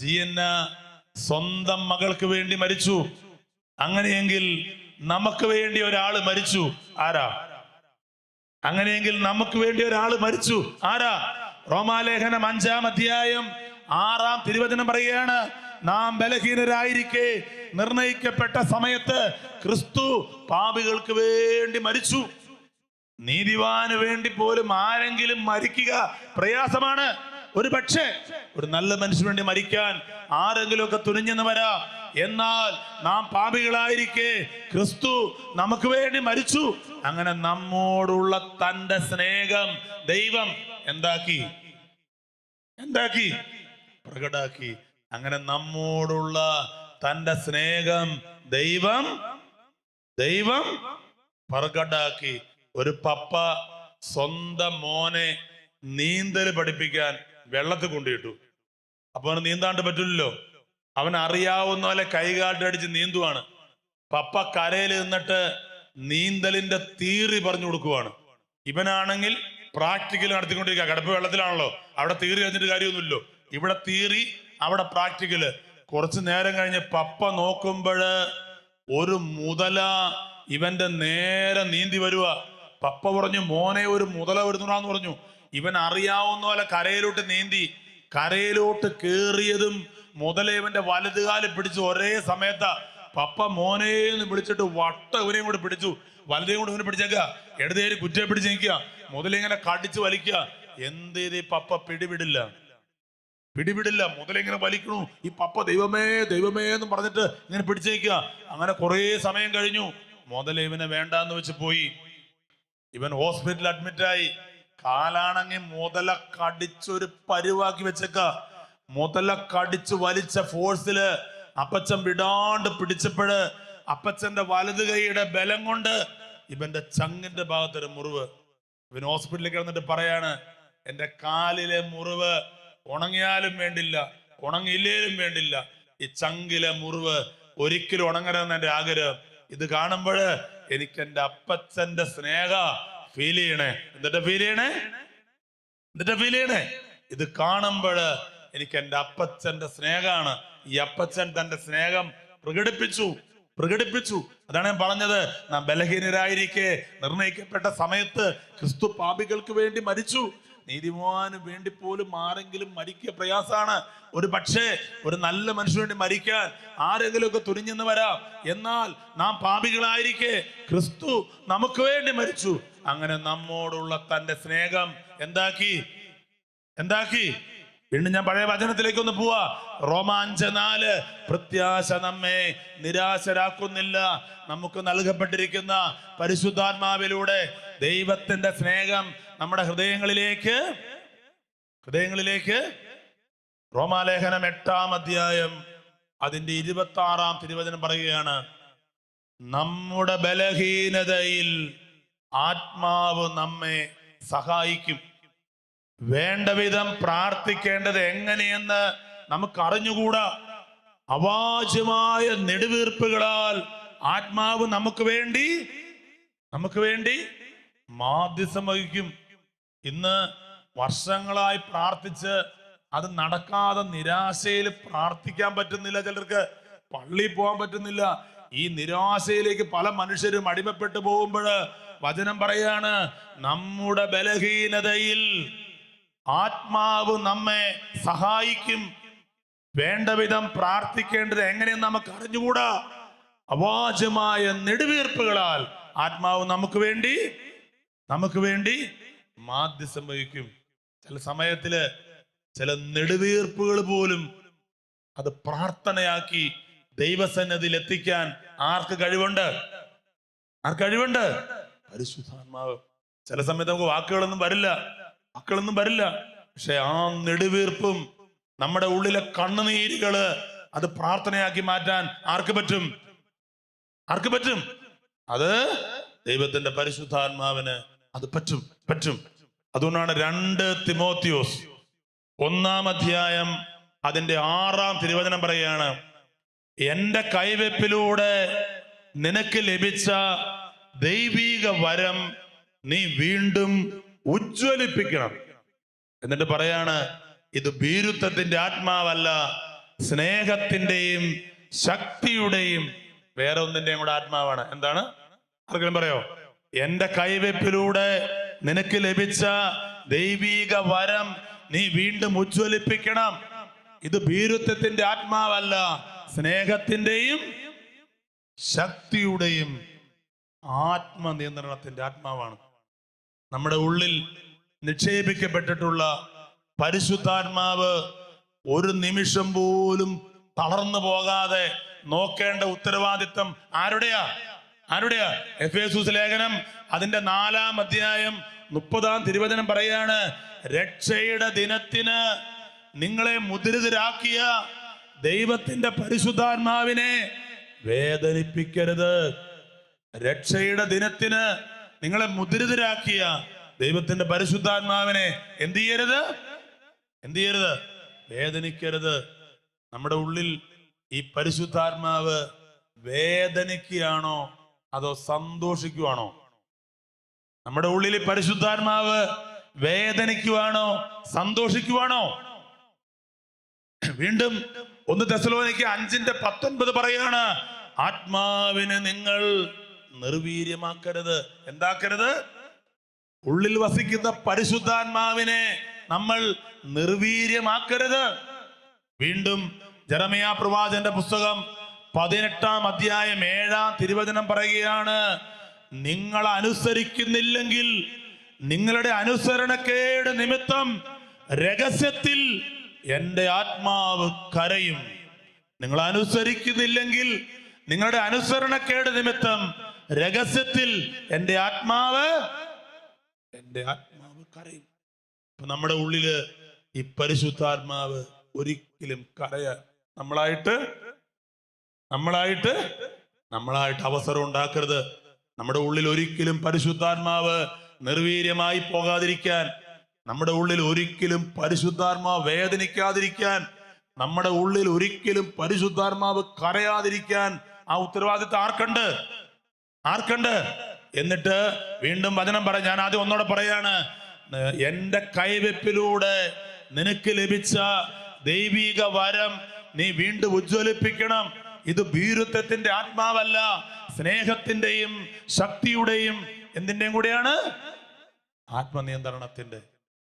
ജിയന്ന സ്വന്തം മകൾക്ക് വേണ്ടി മരിച്ചു. അങ്ങനെയെങ്കിൽ നമുക്ക് വേണ്ടി ഒരാള് മരിച്ചു. ആരാ? റോമാലേഖനം 5-ാം അധ്യായം 6-ാം തിരുവചനം പറയുകയാണ്, നാം ബലഹീനരായിരിക്കെ നിർണയിക്കപ്പെട്ട സമയത്ത് ക്രിസ്തു പാപികൾക്ക് വേണ്ടി മരിച്ചു. നീതിമാന് വേണ്ടി പോലും ആരെങ്കിലും മരിക്കുക പ്രയാസമാണ്. ഒരു പക്ഷേ ഒരു നല്ല മനുഷ്യന് വേണ്ടി മരിക്കാൻ ആരെങ്കിലും ഒക്കെ തുനിഞ്ഞെന്ന് വരാം. എന്നാൽ നാം പാപികളായിരിക്കെ ക്രിസ്തു നമുക്ക് വേണ്ടി മരിച്ചു. അങ്ങനെ നമ്മോടുള്ള തന്റെ സ്നേഹം ദൈവം എന്താക്കി? പ്രകടാക്കി. അങ്ങനെ നമ്മോടുള്ള തന്റെ സ്നേഹം ദൈവം പ്രകടാക്കി. ഒരു പപ്പ സ്വന്തം മോനെ നീന്തൽ പഠിപ്പിക്കാൻ വെള്ളത്തിൽ കൊണ്ടിട്ടു. അപ്പൊ അവന് നീന്താണ്ട് പറ്റില്ലല്ലോ. അവൻ അറിയാവുന്ന പോലെ കൈകാട്ടടിച്ച് നീന്തുവാണ്. പപ്പ കരയിൽ നിന്നിട്ട് നീന്തലിന്റെ തീറി പറഞ്ഞു കൊടുക്കുവാണ്. ഇവനാണെങ്കിൽ പ്രാക്ടിക്കൽ നടത്തിക്കൊണ്ടിരിക്കുക. കിടപ്പ് വെള്ളത്തിലാണല്ലോ, അവിടെ തീറി കഴിഞ്ഞിട്ട് കാര്യമൊന്നുമില്ലോ. ഇവിടെ തീറി, അവിടെ പ്രാക്ടിക്കല്. കുറച്ചു നേരം കഴിഞ്ഞ് പപ്പ നോക്കുമ്പോഴ് ഒരു മുതല ഇവന്റെ നേരെ നീന്തി വരുക. പപ്പ പറഞ്ഞു, മോനെ ഒരു മുതല വരുന്നുണ്ടാന്ന് പറഞ്ഞു. ഇവൻ അറിയാവുന്ന പോലെ കരയിലോട്ട് നീന്തി. കരയിലോട്ട് കേറിയതും മുതല ഇവന്റെ വലതുകാലിൽ പിടിച്ചു. ഒരേ സമയത്താ പപ്പ മോനേന്ന് വിളിച്ചിട്ട് ഇവനെയും കൂടെ പിടിച്ചു. വലതേയും കൂടെ ഇവനെ പിടിച്ചേക്ക, ഇടതേര് കുറ്റയെ പിടിച്ച് നിൽക്കുക. മുതലിങ്ങനെ കടിച്ചു വലിക്കുക. എന്ത് ചെയ്ത് പപ്പ പിടിവിടില്ല. പിടിപിടില്ല. മുതലിങ്ങനെ വലിക്കണു. ഈ പപ്പ ദൈവമേ ദൈവമേ എന്ന് പറഞ്ഞിട്ട് ഇങ്ങനെ പിടിച്ചേക്കുക. അങ്ങനെ കുറേ സമയം കഴിഞ്ഞു. മുതൽ ഇവനെ വേണ്ടാന്ന് വെച്ച് പോയി. ഇവൻ ഹോസ്പിറ്റലിൽ അഡ്മിറ്റായി. കാലാണെങ്കിൽ മുതല കടിച്ചൊരു പരുവാക്കി വെച്ചേക്ക. മുതല കടിച്ച് വലിച്ച ഫോഴ്സില് അപ്പച്ചൻ വിടാണ്ട് പിടിച്ചപ്പോഴ് അപ്പച്ചന്റെ വലത് കൈയുടെ ബലം കൊണ്ട് ഇവന്റെ ചങ്ങിന്റെ ഭാഗത്തൊരു മുറിവ്. ഇവൻ ഹോസ്പിറ്റലിൽ കിടന്നിട്ട് പറയാണ്, എന്റെ കാലിലെ മുറിവ് ഉണങ്ങിയാലും വേണ്ടില്ല, ഉണങ്ങിയില്ലേലും വേണ്ടില്ല, ഈ ചങ്കിലെ മുറിവ് ഒരിക്കലും ഉണങ്ങരുതെന്ന് എന്റെ ആഗ്രഹം. ഇത് കാണുമ്പോൾ എനിക്ക് എന്റെ അപ്പച്ചന്റെ സ്നേഹ ഫീൽ ചെയ്യണേ. എന്നിട്ട് ഫീൽ ചെയ്യണേ ഇത് കാണുമ്പോൾ എനിക്ക് എന്റെ അപ്പച്ചന്റെ സ്നേഹമാണ്. ഈ അപ്പച്ചൻ തന്റെ സ്നേഹം പ്രകടിപ്പിച്ചു. അതാണ് ഞാൻ പറഞ്ഞത്. നാം ബലഹീനരായിരിക്കെ നിർണയിക്കപ്പെട്ട സമയത്ത് ക്രിസ്തു പാപികൾക്ക് വേണ്ടി മരിച്ചു. നീതിമാന് വേണ്ടി പോലും ആരെങ്കിലും മരിക്കുക പ്രയാസാണ്. ഒരു പക്ഷേ ഒരു നല്ല മനുഷ്യന് വേണ്ടി മരിക്കാൻ ആരെങ്കിലും ഒക്കെ തുനിഞ്ഞെന്ന് വരാം. എന്നാൽ നാം പാപികളായിരിക്കെ ക്രിസ്തു നമുക്ക് വേണ്ടി മരിച്ചു. അങ്ങനെ നമ്മോടുള്ള തന്റെ സ്നേഹം എന്താക്കി? വീണ്ടും ഞാൻ പഴയ വചനത്തിലേക്ക് ഒന്ന് പോവാ. റോമാ 5:4, പ്രത്യാശ നമ്മെ നിരാശരാക്കുന്നില്ല. നമുക്ക് നൽകപ്പെട്ടിരിക്കുന്ന പരിശുദ്ധാത്മാവിലൂടെ ദൈവത്തിന്റെ സ്നേഹം നമ്മുടെ ഹൃദയങ്ങളിലേക്ക് റോമാലേഖനം 8-ാം അധ്യായം അതിന്റെ 26-ാം തിരുവചനം പറയുകയാണ്, നമ്മുടെ ബലഹീനതയിൽ ആത്മാവ് നമ്മെ സഹായിക്കും. വേണ്ട വിധം പ്രാർത്ഥിക്കേണ്ടത് എങ്ങനെയെന്ന് നമുക്ക് അറിഞ്ഞുകൂടാ. അവാച്യമായ നെടുവീർപ്പുകളാൽ ആത്മാവ് നമുക്ക് വേണ്ടി മാധ്യസ്ഥം വഹിക്കും. ഇന്ന് വർഷങ്ങളായി പ്രാർത്ഥിച്ച് അത് നടക്കാതെ നിരാശയിൽ പ്രാർത്ഥിക്കാൻ പറ്റുന്നില്ല. ചിലർക്ക് പള്ളിയിൽ പോകാൻ പറ്റുന്നില്ല. ഈ നിരാശയിലേക്ക് പല മനുഷ്യരും അടിമപ്പെട്ടു പോകുമ്പോൾ വചനം പറയാണ്, നമ്മുടെ ബലഹീനതയിൽ ആത്മാവ് നമ്മെ സഹായിക്കും. വേണ്ട വിധം പ്രാർത്ഥിക്കേണ്ടത് എങ്ങനെയെന്ന് നമുക്ക് അറിഞ്ഞുകൂടാ. അവാച്യമായ നെടുവീർപ്പുകളാൽ ആത്മാവ് നമുക്ക് വേണ്ടി മാധ്യസ്ഥം വഹിക്കും. ചില സമയത്തില് ചില നെടുവീർപ്പുകൾ പോലും അത് പ്രാർത്ഥനയാക്കി ദൈവസന്നിധിയിൽ എത്തിക്കാൻ ആർക്ക് കഴിവുണ്ട്? പരിശുദ്ധാത്മാവ്. ചില സമയത്ത് നമുക്ക് വാക്കുകളൊന്നും വരില്ല. പക്ഷെ ആ നെടുവീർപ്പും നമ്മുടെ ഉള്ളിലെ കണ്ണുനീരുകള് അത് പ്രാർത്ഥനയാക്കി മാറ്റാൻ ആർക്ക് പറ്റും? അത് ദൈവത്തിന്റെ പരിശുദ്ധാത്മാവിന് അത് പറ്റും. അതുകൊണ്ടാണ് 2 തിമോത്തിയോസ് 1-ാം അധ്യായം അതിന്റെ 6-ാം തിരുവചനം പറയാണ്, എന്റെ കൈവെപ്പിലൂടെ നിനക്ക് ലഭിച്ച ദൈവീക വരം നീ വീണ്ടും ഉജ്ജ്വലിപ്പിക്കണം. എന്നിട്ട് പറയാണ്, ഇത് ഭീരുത്വത്തിന്റെ ആത്മാവല്ല, സ്നേഹത്തിന്റെയും ശക്തിയുടെയും വേറെ ഒന്നിന്റെയും കൂടെ ആത്മാവാണ്. എന്താണ്? ആർക്കെങ്കിലും പറയോ? എന്റെ കൈവെപ്പിലൂടെ നിനക്ക് ലഭിച്ച ദൈവീക വരം നീ വീണ്ടും ഉജ്ജ്വലിപ്പിക്കണം. ഇത് ഭീരുത്വത്തിന്റെ ആത്മാവല്ല, സ്നേഹത്തിന്റെയും ശക്തിയുടെയും ആത്മനിയന്ത്രണത്തിന്റെ ആത്മാവാണ്. നമ്മുടെ ഉള്ളിൽ നിക്ഷേപിക്കപ്പെട്ടിട്ടുള്ള പരിശുദ്ധാത്മാവ് ഒരു നിമിഷം പോലും തളർന്നു പോകാതെ നോക്കേണ്ട ഉത്തരവാദിത്വം ആരുടെയാ? എഫേസൂസ് ലേഖനം അതിന്റെ 4-ാം അധ്യായം 30-ാം തിരുവചനം പറയാണ്, രക്ഷയുടെ ദിനത്തിന് നിങ്ങളെ മുദ്രിതരാക്കിയ ദൈവത്തിന്റെ പരിശുദ്ധാത്മാവിനെ വേദനിപ്പിക്കരുത്. രക്ഷയുടെ ദിനത്തിന് നിങ്ങളെ മുദ്രിതരാക്കിയ ദൈവത്തിന്റെ പരിശുദ്ധാത്മാവിനെ എന്ത് ചെയ്യരുത്? വേദനിക്കരുത്. നമ്മുടെ ഉള്ളിൽ ഈ പരിശുദ്ധാത്മാവ് വേദനിക്കുകയാണോ അതോ സന്തോഷിക്കുവാണോ? നമ്മുടെ ഉള്ളിൽ പരിശുദ്ധാത്മാവ് വേദനിക്കുവാണോ സന്തോഷിക്കുവാണോ? വീണ്ടും 1 തെസ്സലോനിക്കർ 5:19 പറയാണ്, ആത്മാവിനെ നിങ്ങൾ നിർവീര്യമാക്കരുത്. എന്താക്കരുത്? ഉള്ളിൽ വസിക്കുന്ന പരിശുദ്ധാത്മാവിനെ നമ്മൾ നിർവീര്യമാക്കരുത്. വീണ്ടും ജെറമ്യാ പ്രവാചകന്റെ പുസ്തകം 18-ാം അധ്യായം 7-ാം തിരുവചനം പറയുകയാണ്, നിങ്ങൾ അനുസരിക്കുന്നില്ലെങ്കിൽ നിങ്ങളുടെ അനുസരണക്കേട് നിമിത്തം രഹസ്യത്തിൽ എൻ്റെ ആത്മാവ് കരയും. നിങ്ങൾ അനുസരിക്കുന്നില്ലെങ്കിൽ നിങ്ങളുടെ അനുസരണക്കേട് നിമിത്തം രഹസ്യത്തിൽ എൻ്റെ ആത്മാവ് കരയും. അപ്പൊ നമ്മുടെ ഉള്ളില് ഈ പരിശുദ്ധാത്മാവ് ഒരിക്കലും കരയാൻ നമ്മളായിട്ട് അവസരം ഉണ്ടാക്കരുത്. നമ്മുടെ ഉള്ളിൽ ഒരിക്കലും പരിശുദ്ധാത്മാവ് നിർവീര്യമായി പോകാതിരിക്കാൻ, നമ്മുടെ ഉള്ളിൽ ഒരിക്കലും പരിശുദ്ധാത്മാവ് വേദനിക്കാതിരിക്കാൻ, നമ്മുടെ ഉള്ളിൽ ഒരിക്കലും പരിശുദ്ധാത്മാവ് കരയാതിരിക്കാൻ ആ ഉത്തരവാദിത്വം ആർക്കുണ്ട്? എന്നിട്ട് വീണ്ടും വചനം പറയാം. ഞാൻ ആദ്യം ഒന്നോടെ പറയാണ്, എൻ്റെ കൈവെപ്പിലൂടെ നിനക്ക് ലഭിച്ച ദൈവിക വരം നീ വീണ്ടും ഉജ്ജ്വലിപ്പിക്കണം. ഇത് ഭീരുത്വത്തിന്റെ ആത്മാവല്ല, സ്നേഹത്തിന്റെയും ശക്തിയുടെയും എന്തിന്റെയും കൂടെയാണ്? ആത്മനിയന്ത്രണത്തിന്റെ.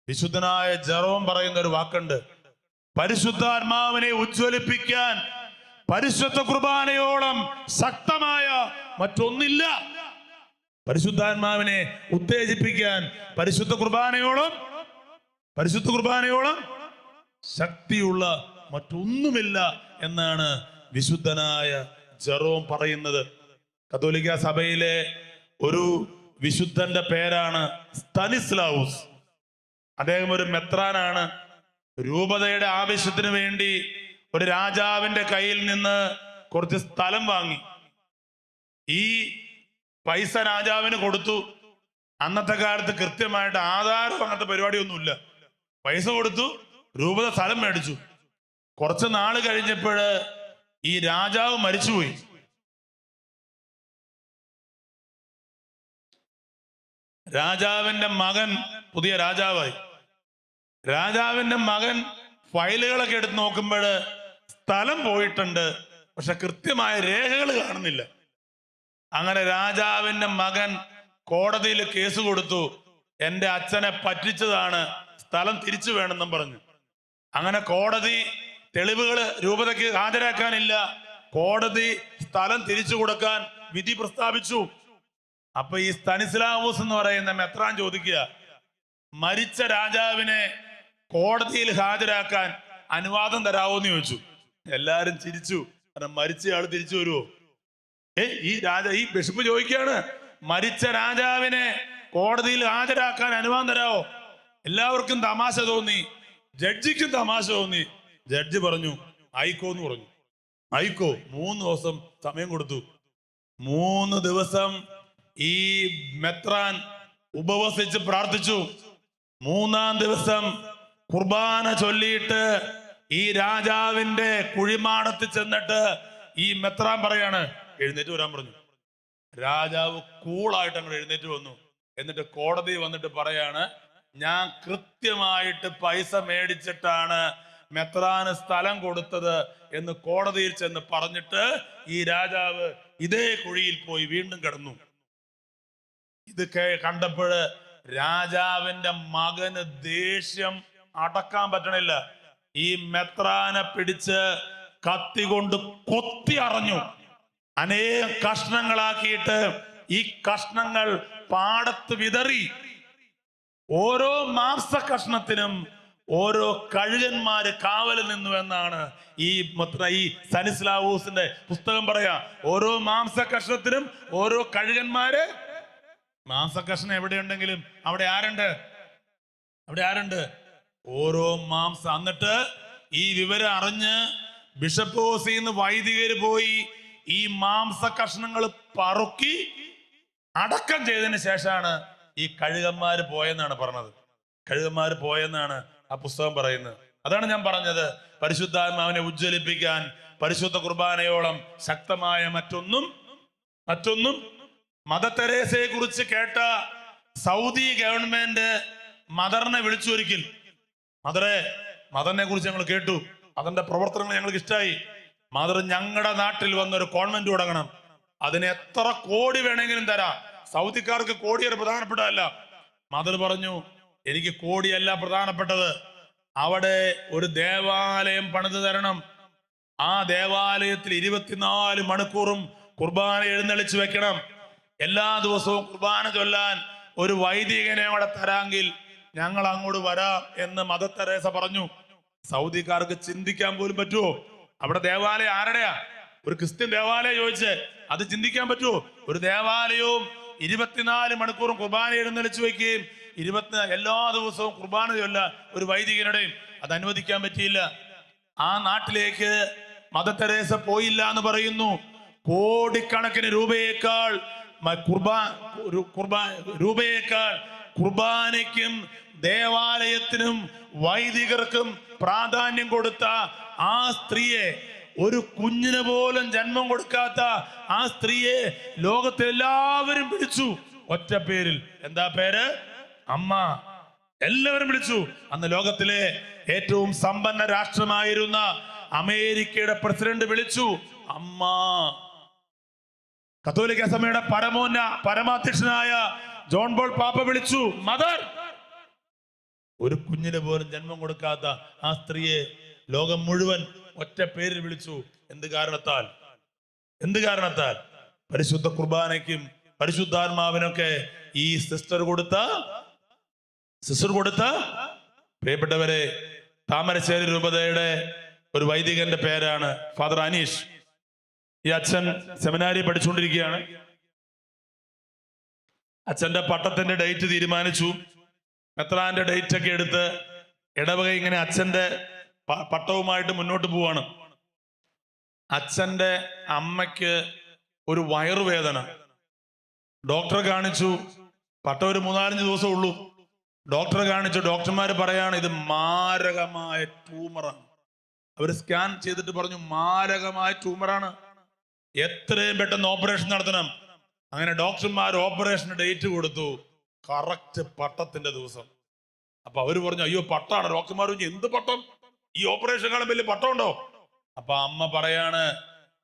വിശുദ്ധനായ ജെറോം പറയുന്ന ഒരു വാക്കുണ്ട്, പരിശുദ്ധാത്മാവിനെ ഉജ്ജ്വലിപ്പിക്കാൻ പരിശുദ്ധ കുർബാനയോളം ശക്തമായ മറ്റൊന്നില്ല. പരിശുദ്ധാത്മാവിനെ ഉത്തേജിപ്പിക്കാൻ പരിശുദ്ധ കുർബാനയോളം ശക്തിയുള്ള മറ്റൊന്നുമില്ല എന്നാണ് വിശുദ്ധനായ ജെറോം പറയുന്നത്. കത്തോലിക്ക സഭയിലെ ഒരു വിശുദ്ധന്റെ പേരാണ് സ്താനിസ്ലാവുസ്. അദ്ദേഹം ഒരു മെത്രാനാണ്. രൂപതയുടെ ആവശ്യത്തിന് വേണ്ടി ഒരു രാജാവിന്റെ കയ്യിൽ നിന്ന് കുറച്ച് സ്ഥലം വാങ്ങി. ഈ പൈസ രാജാവിന് കൊടുത്തു. അന്നത്തെ കാലത്ത് കൃത്യമായിട്ട് ആധാരം അങ്ങനത്തെ പരിപാടിയൊന്നുമില്ല. പൈസ കൊടുത്തു, രൂപത സ്ഥലം മേടിച്ചു. കുറച്ച് നാൾ കഴിഞ്ഞപ്പോൾ ഈ രാജാവ് മരിച്ചുപോയി. രാജാവിന്റെ മകൻ പുതിയ രാജാവായി. രാജാവിന്റെ മകൻ ഫയലുകളൊക്കെ എടുത്ത് നോക്കുമ്പോൾ സ്ഥലം പോയിട്ടുണ്ട്, പക്ഷെ കൃത്യമായ രേഖകൾ കാണുന്നില്ല. അങ്ങനെ രാജാവിന്റെ മകൻ കോടതിയിൽ കേസ് കൊടുത്തു, എൻ്റെ അച്ഛനെ പറ്റിച്ചതാണ്, സ്ഥലം തിരിച്ചു വേണമെന്നും പറഞ്ഞു. അങ്ങനെ കോടതി തെളിവുകൾ രൂപതയ്ക്ക് ഹാജരാക്കാനില്ല. കോടതി സ്ഥലം തിരിച്ചു കൊടുക്കാൻ വിധി പ്രസ്താവിച്ചു. അപ്പൊ ഈ സ്താനിസ്ലാവൂസ് എന്ന് പറയുന്ന മെത്രാൻ ചോദിക്കുക, മരിച്ച രാജാവിനെ കോടതിയിൽ ഹാജരാക്കാൻ അനുവാദം തരാവോന്ന് ചോദിച്ചു. എല്ലാരും ചിരിച്ചു. കാരണം മരിച്ചയാള് തിരിച്ചു വരുമോ? ഈ ബിഷപ്പ് ചോദിക്കുകയാണ്, മരിച്ച രാജാവിനെ കോടതിയിൽ ഹാജരാക്കാൻ അനുവാദം തരാവോ? എല്ലാവർക്കും തമാശ തോന്നി, ജഡ്ജിക്കും തമാശ തോന്നി. ജഡ്ജി പറഞ്ഞു ആയിക്കോ എന്ന് പറഞ്ഞു. ആയിക്കോ. 3 ദിവസം സമയം കൊടുത്തു. 3 ദിവസം ഈ മെത്രാൻ ഉപവസിച്ച് പ്രാർത്ഥിച്ചു. 3-ാം ദിവസം കുർബാന ചൊല്ലിയിട്ട് ഈ രാജാവിന്റെ കുഴിമാടത്തിൽ ചെന്നിട്ട് ഈ മെത്രാൻ പറയാണ്, എഴുന്നേറ്റ് വരാൻ പറഞ്ഞു. രാജാവ് കൂളായിട്ട് അങ്ങോട്ട് എഴുന്നേറ്റ് വന്നു. എന്നിട്ട് കോടതി വന്നിട്ട് പറയാണ്, ഞാൻ കൃത്യമായിട്ട് പൈസ മേടിച്ചിട്ടാണ് മെത്രാന് സ്ഥലം കൊടുത്തത് എന്ന് കോടതിയിൽ ചെന്ന് പറഞ്ഞിട്ട് ഈ രാജാവ് ഇതേ കുഴിയിൽ പോയി വീണ്ടും കിടന്നു. ഇത് കണ്ടപ്പോഴ് രാജാവിന്റെ മകന് ദേഷ്യം അടക്കാൻ പറ്റണില്ല. ഈ മെത്രാനെ പിടിച്ച് കത്തി കൊണ്ട് കൊത്തി അറിഞ്ഞു. അനേകം കഷ്ണങ്ങളാക്കിയിട്ട് ഈ കഷ്ണങ്ങൾ പാടത്ത് വിതറി. ഓരോ മാംസ കഷ്ണത്തിനും ഓരോ കഴുകന്മാര് കാവൽ നിന്നു എന്നാണ് ഈ സ്താനിസ്ലാവൂസിന്റെ പുസ്തകം പറയാ. ഓരോ മാംസ കഷ്ണത്തിനും ഓരോ കഴുകന്മാര്. മാംസകഷ്ണം എവിടെയുണ്ടെങ്കിലും അവിടെ ആരുണ്ട്? ഓരോ മാംസം. എന്നിട്ട് ഈ വിവരം അറിഞ്ഞ് ബിഷപ്പ് ഹൗസിന്ന് വൈദികര് പോയി ഈ മാംസ കഷ്ണങ്ങൾ പറുക്കി അടക്കം ചെയ്തതിന് ശേഷമാണ് ഈ കഴുകന്മാര് പോയെന്നാണ് പറഞ്ഞത്. കഴുകന്മാര് പോയെന്നാണ് ആ പുസ്തകം പറയുന്നത്. അതാണ് ഞാൻ പറഞ്ഞത്, പരിശുദ്ധാത്മാവിനെ ഉജ്ജ്വലിപ്പിക്കാൻ പരിശുദ്ധ കുർബാനയോളം ശക്തമായ മറ്റൊന്നും. മദർ തെരേസയെ കുറിച്ച് കേട്ട സൗദി ഗവൺമെന്റ് മദറിനെ വിളിച്ചു ഒരിക്കൽ. മദറിനെ കുറിച്ച് ഞങ്ങൾ കേട്ടു, അതിന്റെ പ്രവർത്തനങ്ങൾ ഞങ്ങൾക്ക് ഇഷ്ടമായി. മദർ ഞങ്ങളുടെ നാട്ടിൽ വന്നൊരു കോൺവെന്റ് തുടങ്ങണം, അതിന് എത്ര കോടി വേണമെങ്കിലും തരാം. സൗദിക്കാർക്ക് കോടിയൊരു പ്രധാനപ്പെട്ടതല്ല. മദർ പറഞ്ഞു, എനിക്ക് കോടിയല്ല പ്രധാനപ്പെട്ടത്, അവിടെ ഒരു ദേവാലയം പണിതു തരണം. ആ ദേവാലയത്തിൽ 24 മണിക്കൂറും കുർബാന എഴുന്നള്ളിച്ചു വെക്കണം. എല്ലാ ദിവസവും കുർബാന ചൊല്ലാൻ ഒരു വൈദികനെ അവിടെ തരാമെങ്കിൽ ഞങ്ങൾ അങ്ങോട്ട് വരാം എന്ന് മദർ തെരേസ പറഞ്ഞു. സൗദിക്കാർക്ക് ചിന്തിക്കാൻ പോലും പറ്റുമോ? അവിടെ ദേവാലയം ആരുടെയാ? ഒരു ക്രിസ്ത്യൻ ദേവാലയം ചോദിച്ച് അത് ചിന്തിക്കാൻ പറ്റുമോ? ഒരു ദേവാലയവും 24 മണിക്കൂറും കുർബാന എഴുന്നള്ളിച്ചു വയ്ക്കുകയും എല്ലാ ദിവസവും കുർബാന ചൊല്ല ഒരു വൈദികനുടെയും അത് അനുവദിക്കാൻ പറ്റിയില്ല. ആ നാട്ടിലേക്ക് മദർ തെരേസ പോയില്ല എന്ന് പറയുന്നു. കോടിക്കണക്കിന് രൂപയേക്കാൾ കുർബാനയ്ക്കും ദേവാലയത്തിനും വൈദികർക്കും പ്രാധാന്യം കൊടുത്ത ആ സ്ത്രീയെ, ഒരു കുഞ്ഞിന് പോലും ജന്മം കൊടുക്കാത്ത ആ സ്ത്രീയെ ലോകത്തെല്ലാവരും വിളിച്ചു ഒറ്റ പേരിൽ. എന്താ പേര്? അമ്മ. എല്ലാവരും വിളിച്ചു. അന്ന് ലോകത്തിലെ ഏറ്റവും സമ്പന്ന രാഷ്ട്രമായിരുന്ന അമേരിക്കയുടെ പ്രസിഡന്റ് വിളിച്ചു അമ്മ. കത്തോലിക്ക സഭയുടെ പരമാധ്യക്ഷനായ ജോൺ പോൾ പാപ്പ വിളിച്ചു മദർ. ഒരു കുഞ്ഞിന് പോലും ജന്മം കൊടുക്കാത്ത ആ സ്ത്രീയെ ലോകം മുഴുവൻ ഒറ്റ പേരിൽ വിളിച്ചു. എന്ത് കാരണത്താൽ? പരിശുദ്ധ കുർബാനയ്ക്കും പരിശുദ്ധാത്മാവിനൊക്കെ ഈ സിസ്റ്റർ കൊടുത്ത പ്രിയപ്പെട്ടവരെ, താമരശ്ശേരി രൂപതയുടെ ഒരു വൈദികന്റെ പേരാണ് ഫാദർ അനീഷ്. ഈ അച്ഛൻ സെമിനാരി പഠിച്ചുകൊണ്ടിരിക്കുകയാണ്. അച്ഛന്റെ പട്ടത്തിന്റെ ഡേറ്റ് തീരുമാനിച്ചു. മെത്രാന്റെ ഡേറ്റ് ഒക്കെ എടുത്ത് ഇടവക ഇങ്ങനെ അച്ഛന്റെ പട്ടവുമായിട്ട് മുന്നോട്ട് പോവാണ്. അച്ഛന്റെ അമ്മയ്ക്ക് ഒരു വയറുവേദന. ഡോക്ടറെ കാണിച്ചു. പട്ടം ഒരു 3-4 ദിവസം ഉള്ളൂ. ഡോക്ടറെ കാണിച്ചു. ഡോക്ടർമാർ പറയാണ് ഇത് മാരകമായ ട്യൂമറാണ്. അവർ സ്കാൻ ചെയ്തിട്ട് പറഞ്ഞു മാരകമായ ട്യൂമറാണ്, എത്രയും പെട്ടെന്ന് ഓപ്പറേഷൻ നടത്തണം. അങ്ങനെ ഡോക്ടർമാർ ഓപ്പറേഷന് ഡേറ്റ് കൊടുത്തു. കറക്റ്റ് പട്ടത്തിന്റെ ദിവസം. അപ്പൊ അവര് പറഞ്ഞു അയ്യോ പട്ടാണ്. ഡോക്ടർമാർ പറഞ്ഞു എന്ത് പട്ടം? ഈ ഓപ്പറേഷൻ കാണാൻ വലിയ പട്ടം ഉണ്ടോ? അപ്പൊ അമ്മ പറയാണ്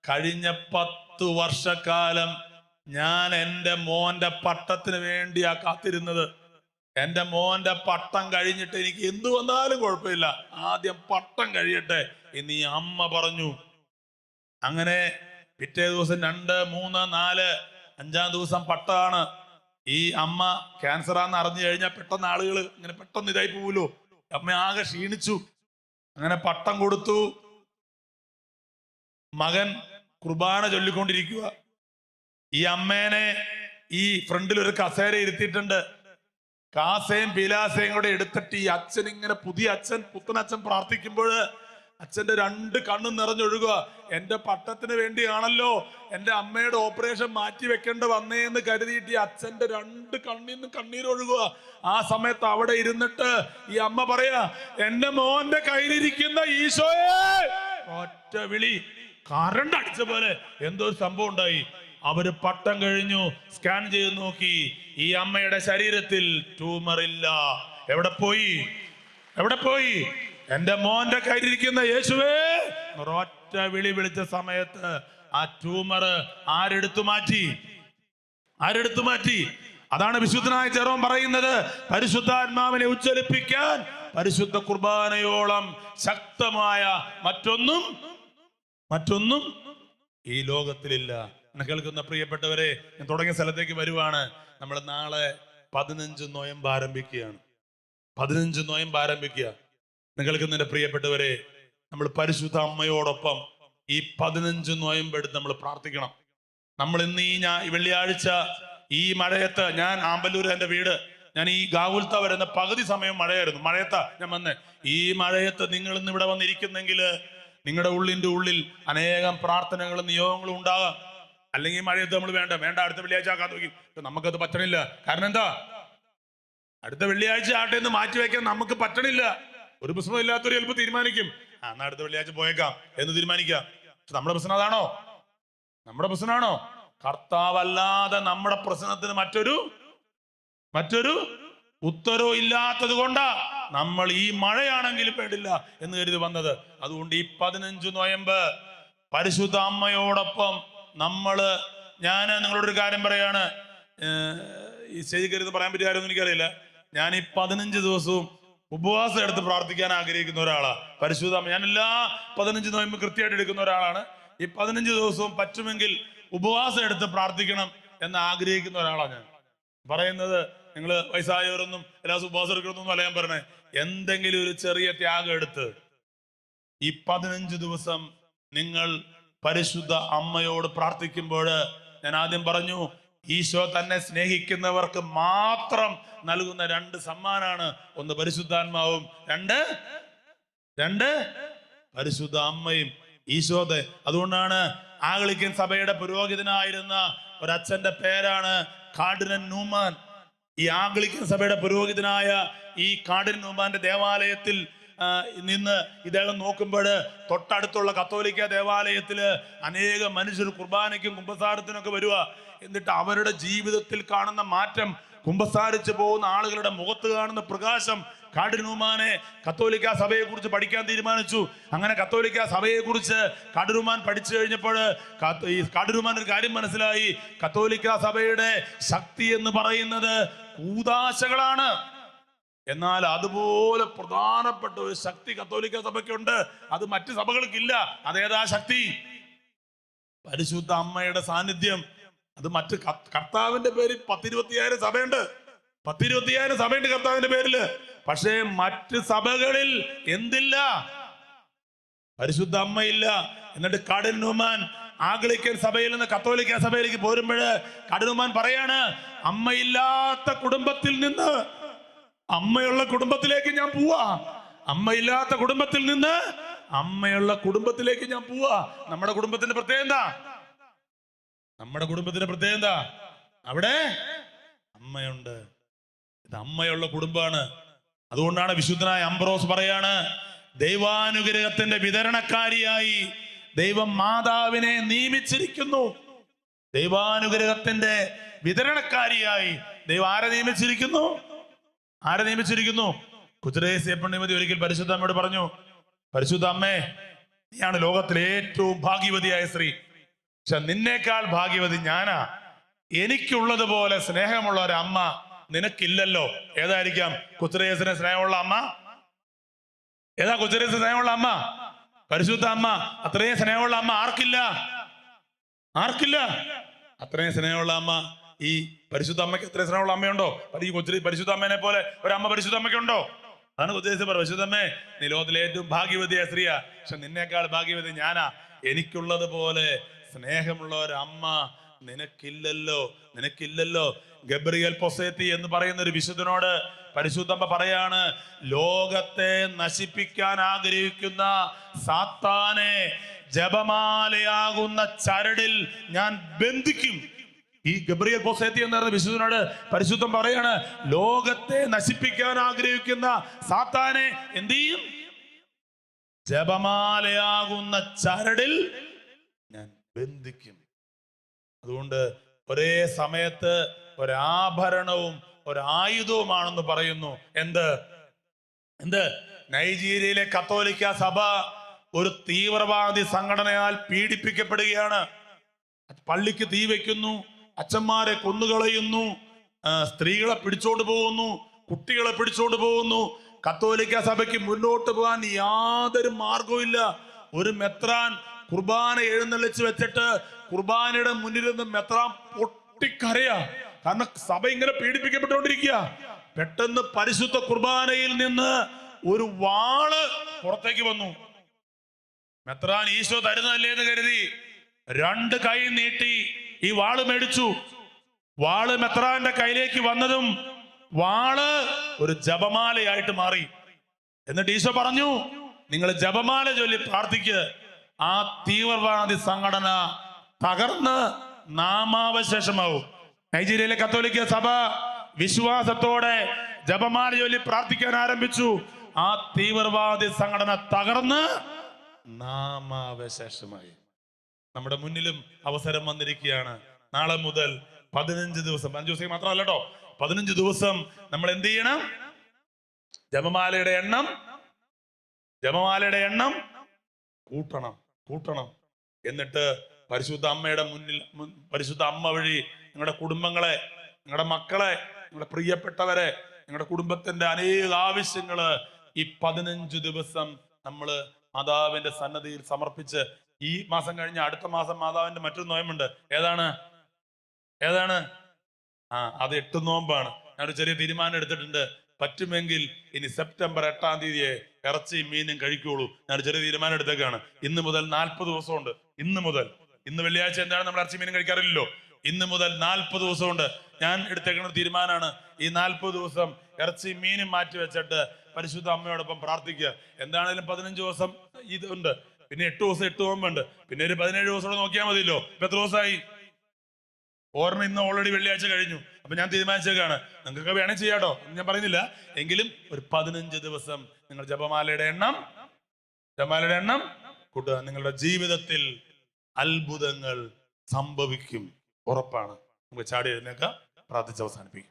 കഴിഞ്ഞ 10 വർഷക്കാലം ഞാൻ എൻ്റെ മോന്റെ പട്ടത്തിന് വേണ്ടിയാ കാത്തിരുന്നത്. എൻ്റെ മോന്റെ പട്ടം കഴിഞ്ഞിട്ട് എനിക്ക് എന്തു വന്നാലും കുഴപ്പമില്ല, ആദ്യം പട്ടം കഴിയട്ടെ എന്ന് ഈ അമ്മ പറഞ്ഞു. അങ്ങനെ പിറ്റേ ദിവസം 2, 3, 4, 5-ാം ദിവസം പട്ടാണ്. ഈ അമ്മ ക്യാൻസറാന്ന് അറിഞ്ഞു കഴിഞ്ഞാൽ പെട്ടെന്ന് ആളുകൾ ഇങ്ങനെ പെട്ടെന്ന് ഇതായി പോവുമല്ലോ. അമ്മ ആകെ ക്ഷീണിച്ചു. അങ്ങനെ പട്ടം കൊടുത്തു. മകൻ കുർബാന ചൊല്ലിക്കൊണ്ടിരിക്കുക. ഈ അമ്മേനെ ഈ ഫ്രണ്ടിൽ ഒരു കസേര ഇരുത്തിയിട്ടുണ്ട്. കാസയും പീലാസയും കൂടെ എടുത്തിട്ട് ഈ അച്ഛൻ ഇങ്ങനെ പുത്തനച്ഛൻ പ്രാർത്ഥിക്കുമ്പോൾ അച്ഛന്റെ 2 കണ്ണും നിറഞ്ഞൊഴുകുക. എന്റെ പട്ടത്തിന് വേണ്ടിയാണല്ലോ എന്റെ അമ്മയുടെ ഓപ്പറേഷൻ മാറ്റി വെക്കേണ്ട വന്നേന്ന് കരുതിയിട്ട് ഈ അച്ഛന്റെ 2 കണ്ണിൽ നിന്ന് കണ്ണീരൊഴുകുക. ആ സമയത്ത് അവിടെ ഇരുന്നിട്ട് ഈ അമ്മ പറയാ എന്റെ മോന്റെ കയ്യിലിരിക്കുന്ന ഈശോയെ. ഒറ്റ വിളി, കറണ്ട് അടിച്ച പോലെ എന്തോ ഒരു സംഭവം ഉണ്ടായി. അവര് പട്ടം കഴിഞ്ഞു, സ്കാൻ ചെയ്ത് നോക്കി. ഈ അമ്മയുടെ ശരീരത്തിൽ ട്യൂമർ ഇല്ല. എവിടെ പോയി? എന്റെ മോന്റെ കയ്യിലിരിക്കുന്ന യേശുവേ ഒരൊറ്റ വിളി വിളിച്ച സമയത്ത് ആ ട്യൂമർ ആരെടുത്തു മാറ്റി? അതാണ് വിശുദ്ധനായ ജെറോം പറയുന്നത്, പരിശുദ്ധാത്മാവിനെ ഉജ്ജ്വലിപ്പിക്കാൻ പരിശുദ്ധ കുർബാനയോളം ശക്തമായ മറ്റൊന്നും ഈ ലോകത്തിലില്ല. എന്നെ കേൾക്കുന്ന പ്രിയപ്പെട്ടവരെ, ഞാൻ തുടങ്ങിയ സ്ഥലത്തേക്ക് വരുവാണ്. നമ്മൾ നാളെ 15 നോയമ്പ് ആരംഭിക്കുകയാണ്. 15 നോയമ്പ് ആരംഭിക്കുക. കേൾക്കുന്നതിന്റെ പ്രിയപ്പെട്ടവരെ, നമ്മൾ പരിശുദ്ധ അമ്മയോടൊപ്പം ഈ 15 നോയമ്പ് എടുത്ത് നമ്മൾ പ്രാർത്ഥിക്കണം. നമ്മൾ ഇന്ന് ഈ വെള്ളിയാഴ്ച ഈ മഴയത്ത്, ഞാൻ ആമ്പല്ലൂർ എൻ്റെ വീട്, ഞാൻ ഈ ഗാവുൽത്ത വരുന്ന പകുതി സമയം മഴയായിരുന്നു. മഴയത്താ ഞാൻ വന്നേ. ഈ മഴയത്ത് നിങ്ങൾ ഇന്ന് ഇവിടെ വന്നിരിക്കുന്നെങ്കിൽ നിങ്ങളുടെ ഉള്ളിൽ അനേകം പ്രാർത്ഥനകളും നിയോഗങ്ങളും ഉണ്ടാകാം. അല്ലെങ്കിൽ മഴയത്ത് നമ്മൾ വേണ്ട അടുത്ത വെള്ളിയാഴ്ച ആക്കാൻ നോക്കി. നമുക്കത് പറ്റണില്ല. കാരണം എന്താ? അടുത്ത വെള്ളിയാഴ്ച ആട്ടെ എന്ന് മാറ്റി വയ്ക്കാൻ നമുക്ക് പറ്റണില്ല. ഒരു പ്രശ്നം ഇല്ലാത്തൊരു ചിലപ്പോൾ തീരുമാനിക്കും എന്നാ അടുത്ത വെള്ളിയാഴ്ച പോയേക്കാം എന്ന് തീരുമാനിക്കാം. പക്ഷെ നമ്മുടെ പ്രശ്നമാണോ? കർത്താവല്ലാതെ നമ്മുടെ പ്രശ്നത്തിന് മറ്റൊരു ഉത്തരവും ഇല്ലാത്തത് കൊണ്ടാ നമ്മൾ ഈ മഴയാണെങ്കിലും പേടില്ല എന്ന് കരുതി വന്നത്. അതുകൊണ്ട് ഈ 15 നോയമ്പ് പരിശുദ്ധ അമ്മയോടൊപ്പം ഞാൻ നിങ്ങളോടൊരു കാര്യം പറയാണ്. ഈ സ്റ്റേജിൽ കരുത് പറയാൻ പറ്റിയ കാര്യമൊന്നും എനിക്കറിയില്ല. ഞാൻ ഈ 15 ദിവസവും ഉപവാസം എടുത്ത് പ്രാർത്ഥിക്കാൻ ആഗ്രഹിക്കുന്ന ഒരാളാണ്. പരിശുദ്ധ അമ്മ, ഞാൻ എല്ലാ 15 നോയമ്പ് കൃത്യമായിട്ട് എടുക്കുന്ന ഒരാളാണ്. ഈ 15 ദിവസവും പറ്റുമെങ്കിൽ ഉപവാസം എടുത്ത് പ്രാർത്ഥിക്കണം എന്ന് ആഗ്രഹിക്കുന്ന ഒരാളാണ് ഞാൻ. പറയുന്നത് നിങ്ങൾ വയസ്സായവരൊന്നും എല്ലാ ഉപവാസം എടുക്കണമെന്നൊന്നും അല്ല ഞാൻ പറഞ്ഞത്. എന്തെങ്കിലും ഒരു ചെറിയ ത്യാഗം എടുത്ത് ഈ 15 ദിവസം നിങ്ങൾ പരിശുദ്ധ അമ്മയോട് പ്രാർത്ഥിക്കുമ്പോൾ ഞാൻ ആദ്യം പറഞ്ഞു, ഈശോ തന്നെ സ്നേഹിക്കുന്നവർക്ക് മാത്രം നൽകുന്ന 2 സമ്മാനാണ്. ഒന്ന് പരിശുദ്ധാത്മാവും, രണ്ട് പരിശുദ്ധ അമ്മയും. ഈശോതെ അതുകൊണ്ടാണ് ആംഗ്ലിക്കൻ സഭയുടെ പുരോഹിതനായിരുന്ന ഒരച്ഛന്റെ പേരാണ് കാർഡിനൽ ന്യൂമാൻ. ഈ ആംഗ്ലിക്കൻ സഭയുടെ പുരോഹിതനായ ഈ കാർഡിനൽ ന്യൂമാന്റെ ദേവാലയത്തിൽ നിന്ന് ഇദ്ദേഹം നോക്കുമ്പോൾ തൊട്ടടുത്തുള്ള കത്തോലിക്ക ദേവാലയത്തില് അനേകം മനുഷ്യർ കുർബാനയ്ക്കും കുമ്പസാരത്തിനൊക്കെ വരുക. എന്നിട്ട് അവരുടെ ജീവിതത്തിൽ കാണുന്ന മാറ്റം, കുമ്പസാരിച്ചു പോകുന്ന ആളുകളുടെ മുഖത്ത് കാണുന്ന പ്രകാശം, കാർഡിനൽ ന്യൂമാനെ കത്തോലിക്ക സഭയെ കുറിച്ച് പഠിക്കാൻ തീരുമാനിച്ചു. അങ്ങനെ കത്തോലിക്ക സഭയെ കുറിച്ച് കാർഡിനൽ ന്യൂമാൻ പഠിച്ചു കഴിഞ്ഞപ്പോൾ ഈ കാർഡിനൽ ന്യൂമാൻ ഒരു കാര്യം മനസ്സിലായി. കത്തോലിക്ക സഭയുടെ ശക്തി എന്ന് പറയുന്നത് കൂദാശകളാണ്. എന്നാൽ അതുപോലെ പ്രധാനപ്പെട്ട ഒരു ശക്തി കത്തോലിക്ക സഭയ്ക്കുണ്ട്, അത് മറ്റു സഭകൾക്കില്ല. അതേതാ ശക്തി? പരിശുദ്ധ അമ്മയുടെ സാന്നിധ്യം. അത് മറ്റ് കർത്താവിന്റെ പേരിൽ 10-25,000 സഭയുണ്ട്, 10-25,000 സഭയുണ്ട് കർത്താവിന്റെ പേരില്. പക്ഷേ മറ്റ് സഭകളിൽ എന്തില്ല? പരിശുദ്ധ അമ്മയില്ല. എന്നിട്ട് കാർഡിനൽ ന്യൂമാൻ ആംഗ്ലിക്കൻ സഭയിൽ നിന്ന് കത്തോലിക്ക സഭയിലേക്ക് പോരുമ്പോൾ കാർഡിനൽ ന്യൂമാൻ പറയാണ്, അമ്മയില്ലാത്ത കുടുംബത്തിൽ നിന്ന് അമ്മയുള്ള കുടുംബത്തിലേക്ക് ഞാൻ പോവാ. അമ്മയില്ലാത്ത കുടുംബത്തിൽ നിന്ന് അമ്മയുള്ള കുടുംബത്തിലേക്ക് ഞാൻ പോവാ. നമ്മുടെ കുടുംബത്തിന്റെ പ്രത്യേകത എന്താ? നമ്മുടെ കുടുംബത്തിന്റെ പ്രത്യേകത എന്താ? അവിടെ അമ്മയുണ്ട്. ഇത് അമ്മയുള്ള കുടുംബമാണ്. അതുകൊണ്ടാണ് വിശുദ്ധനായ അംബ്രോസ് പറയാണ്, ദൈവാനുഗ്രഹത്തിന്റെ വിതരണക്കാരിയായി ദൈവം മാതാവിനെ നിയമിച്ചിരിക്കുന്നു. ദൈവാനുഗ്രഹത്തിന്റെ വിതരണക്കാരിയായി ദൈവം ആരെ നിയമിച്ചിരിക്കുന്നു? ആരെ നിയമിച്ചിരിക്കുന്നു? കുതിരേസ്യ പുണ്യമതി ഒരിക്കൽ പരിശുദ്ധ അമ്മയോട് പറഞ്ഞു, പരിശുദ്ധ അമ്മേ, നീയാണ് ലോകത്തിലെ ഏറ്റവും ഭാഗ്യവതിയായ സ്ത്രീ. പക്ഷെ നിന്നേക്കാൾ ഭാഗ്യവതി ഞാനാ. എനിക്കുള്ളതുപോലെ സ്നേഹമുള്ള ഒരു അമ്മ നിനക്കില്ലല്ലോ. ഏതായിരിക്കാം കുതിരേസിന് സ്നേഹമുള്ള അമ്മ? ഏതാ കുതിരേസിന് സ്നേഹമുള്ള അമ്മ? പരിശുദ്ധ അമ്മ. അത്രയും സ്നേഹമുള്ള അമ്മ ആർക്കില്ല? അത്രയും സ്നേഹമുള്ള അമ്മ ഈ പരിശുദ്ധ അമ്മയ്ക്ക് എത്ര സ്നേഹമുള്ള അമ്മയുണ്ടോ? ഈ പരിശുദ്ധ അമ്മേനെ പോലെ ഒരമ്മ പരിശുദ്ധ അമ്മയ്ക്കുണ്ടോ? അതാണ് ഉദ്ദേശിച്ചത്. പരിശുദ്ധ അമ്മേ, നീ ലോകത്തിലെ ഏറ്റവും ഭാഗ്യവതിയായ സ്ത്രീയാ, പക്ഷെ നിന്നേക്കാൾ ഭാഗ്യവതി ഞാനാ. എനിക്കുള്ളത് പോലെ സ്നേഹമുള്ള ഒരു അമ്മ നിനക്കില്ലല്ലോ. ഗബ്രിയേൽ പൊസേത്തി എന്ന് പറയുന്ന ഒരു വിശുദ്ധനോട് പരിശുദ്ധമ്മ പറയാണ്, ലോകത്തെ നശിപ്പിക്കാൻ ആഗ്രഹിക്കുന്ന സാത്താനെ ജപമാലയാകുന്ന ചരടിൽ ഞാൻ ബന്ധിക്കും. ഈ ഗബ്രിയേൽ പൊസേത്തി എന്ന് പറയുന്ന വിശുദ്ധനോട് പരിശുദ്ധം പറയാണ്, ലോകത്തെ നശിപ്പിക്കാൻ ആഗ്രഹിക്കുന്ന സാത്താനെ എന്ത് ചെയ്യും? ജപമാലയാകുന്ന ചരടിൽ ഞാൻ ബന്ധിക്കും. അതുകൊണ്ട് ഒരേ സമയത്ത് ഒരാഭരണവും ഒരായുധവുമാണെന്ന് പറയുന്നു. എന്ത്? നൈജീരിയയിലെ കത്തോലിക്ക സഭ ഒരു തീവ്രവാദി സംഘടനയാൽ പീഡിപ്പിക്കപ്പെടുകയാണ്. പള്ളിക്ക് തീ വെക്കുന്നു, അച്ഛന്മാരെ കൊന്നുകളയുന്നു, സ്ത്രീകളെ പിടിച്ചോണ്ട് പോകുന്നു, കുട്ടികളെ പിടിച്ചോണ്ട് പോകുന്നു. കത്തോലിക്ക സഭയ്ക്ക് മുന്നോട്ട് പോകാൻ യാതൊരു മാർഗവും ഇല്ല. ഒരു മെത്രാൻ കുർബാന എഴുന്നള്ളിച്ച് വെച്ചിട്ട് കുർബാനയുടെ മുന്നിൽ നിന്ന് മെത്രാൻ പൊട്ടിക്കരയാ. കാരണം സഭ ഇങ്ങനെ പീഡിപ്പിക്കപ്പെട്ടുകൊണ്ടിരിക്കുക. പെട്ടെന്ന് പരിശുദ്ധ കുർബാനയിൽ നിന്ന് ഒരു വാള് പുറത്തേക്ക് വന്നു. മെത്രാൻ ഈശോ തരുന്നതല്ലേ എന്ന് കരുതി 2 കൈ നീട്ടി ഈ വാള് മേടിച്ചു. വാള് മെത്രാന്റെ കയ്യിലേക്ക് വന്നതും വാള് ഒരു ജപമാലയായിട്ട് മാറി. എന്നിട്ട് ഈശോ പറഞ്ഞു, നിങ്ങൾ ജപമാല ചൊല്ലി പ്രാർത്ഥിക്കുക. ആ തീവ്രവാദി സംഘടന തകർന്ന് നാമാവശേഷമാവും. നൈജീരിയയിലെ കത്തോലിക്ക സഭ വിശ്വാസത്തോടെ ജപമാല ചൊല്ലി പ്രാർത്ഥിക്കാൻ ആരംഭിച്ചു. ആ തീവ്രവാദി സംഘടന തകർന്ന് നാമാവശേഷമായി. നമ്മുടെ മുന്നിലും അവസരം വന്നിരിക്കുകയാണ്. നാളെ മുതൽ 15 ദിവസം, 5 ദിവസം മാത്രമല്ല കേട്ടോ, 15 ദിവസം നമ്മൾ എന്ത് ചെയ്യണം? ജപമാലയുടെ എണ്ണം കൂട്ടണം. എന്നിട്ട് പരിശുദ്ധ അമ്മയുടെ മുന്നിൽ, പരിശുദ്ധ അമ്മ വഴി നിങ്ങളുടെ കുടുംബങ്ങളെ, നിങ്ങളുടെ മക്കളെ, നിങ്ങളുടെ പ്രിയപ്പെട്ടവരെ, നിങ്ങളുടെ കുടുംബത്തിന്റെ അനേക ആവശ്യങ്ങള് ഈ 15 ദിവസം നമ്മള് മാതാവിന്റെ സന്നദ്ധിയിൽ സമർപ്പിച്ച്, ഈ മാസം കഴിഞ്ഞ അടുത്ത മാസം മാതാവിന്റെ മറ്റൊരു നോയമ്പുണ്ട്. ഏതാണ്? അത് 8 നോമ്പാണ്. ഞാനൊരു ചെറിയ തീരുമാനം എടുത്തിട്ടുണ്ട്. പറ്റുമെങ്കിൽ ഇനി സെപ്റ്റംബർ 8-ാം തീയതിയെ ഇറച്ചിയും മീനും കഴിക്കുള്ളൂ. ഞാൻ ചെറിയ തീരുമാനം എടുത്തേക്കാണ്. ഇന്ന് മുതൽ 40 ദിവസമുണ്ട്. ഇന്ന് വെള്ളിയാഴ്ച എന്താണ് നമ്മൾ ഇറച്ചി മീനും കഴിക്കാറില്ലല്ലോ. ഇന്ന് മുതൽ 40 ദിവസമുണ്ട്. ഞാൻ എടുത്തേക്കുന്ന ഒരു തീരുമാനമാണ്. ഈ 40 ദിവസം ഇറച്ചി മീനും മാറ്റി വെച്ചിട്ട് പരിശുദ്ധ അമ്മയോടൊപ്പം പ്രാർത്ഥിക്കുക. എന്താണേലും 15 ദിവസം ഇതുണ്ട്, പിന്നെ 8 ദിവസം 8 നോമ്പുണ്ട്, പിന്നെ ഒരു 17 ദിവസം നോക്കിയാൽ മതിയല്ലോ. ഇപ്പൊ എത്ര ദിവസമായി? ഓർമ്മ ഇന്ന് ഓൾറെഡി വെള്ളിയാഴ്ച കഴിഞ്ഞു. അപ്പൊ ഞാൻ തീരുമാനിച്ചേക്കാണ്, നിങ്ങൾക്ക് വേണമെങ്കിൽ ചെയ്യാട്ടോ, ഞാൻ പറയുന്നില്ല. എങ്കിലും ഒരു 15 ദിവസം നിങ്ങൾ ജപമാലയുടെ എണ്ണം കൂട്ടുക. നിങ്ങളുടെ ജീവിതത്തിൽ അത്ഭുതങ്ങൾ സംഭവിക്കും, ഉറപ്പാണ്. നമുക്ക് ചാടി എഴുന്നേൽക്കാം, പ്രാർത്ഥിച്ച് അവസാനിപ്പിക്കും.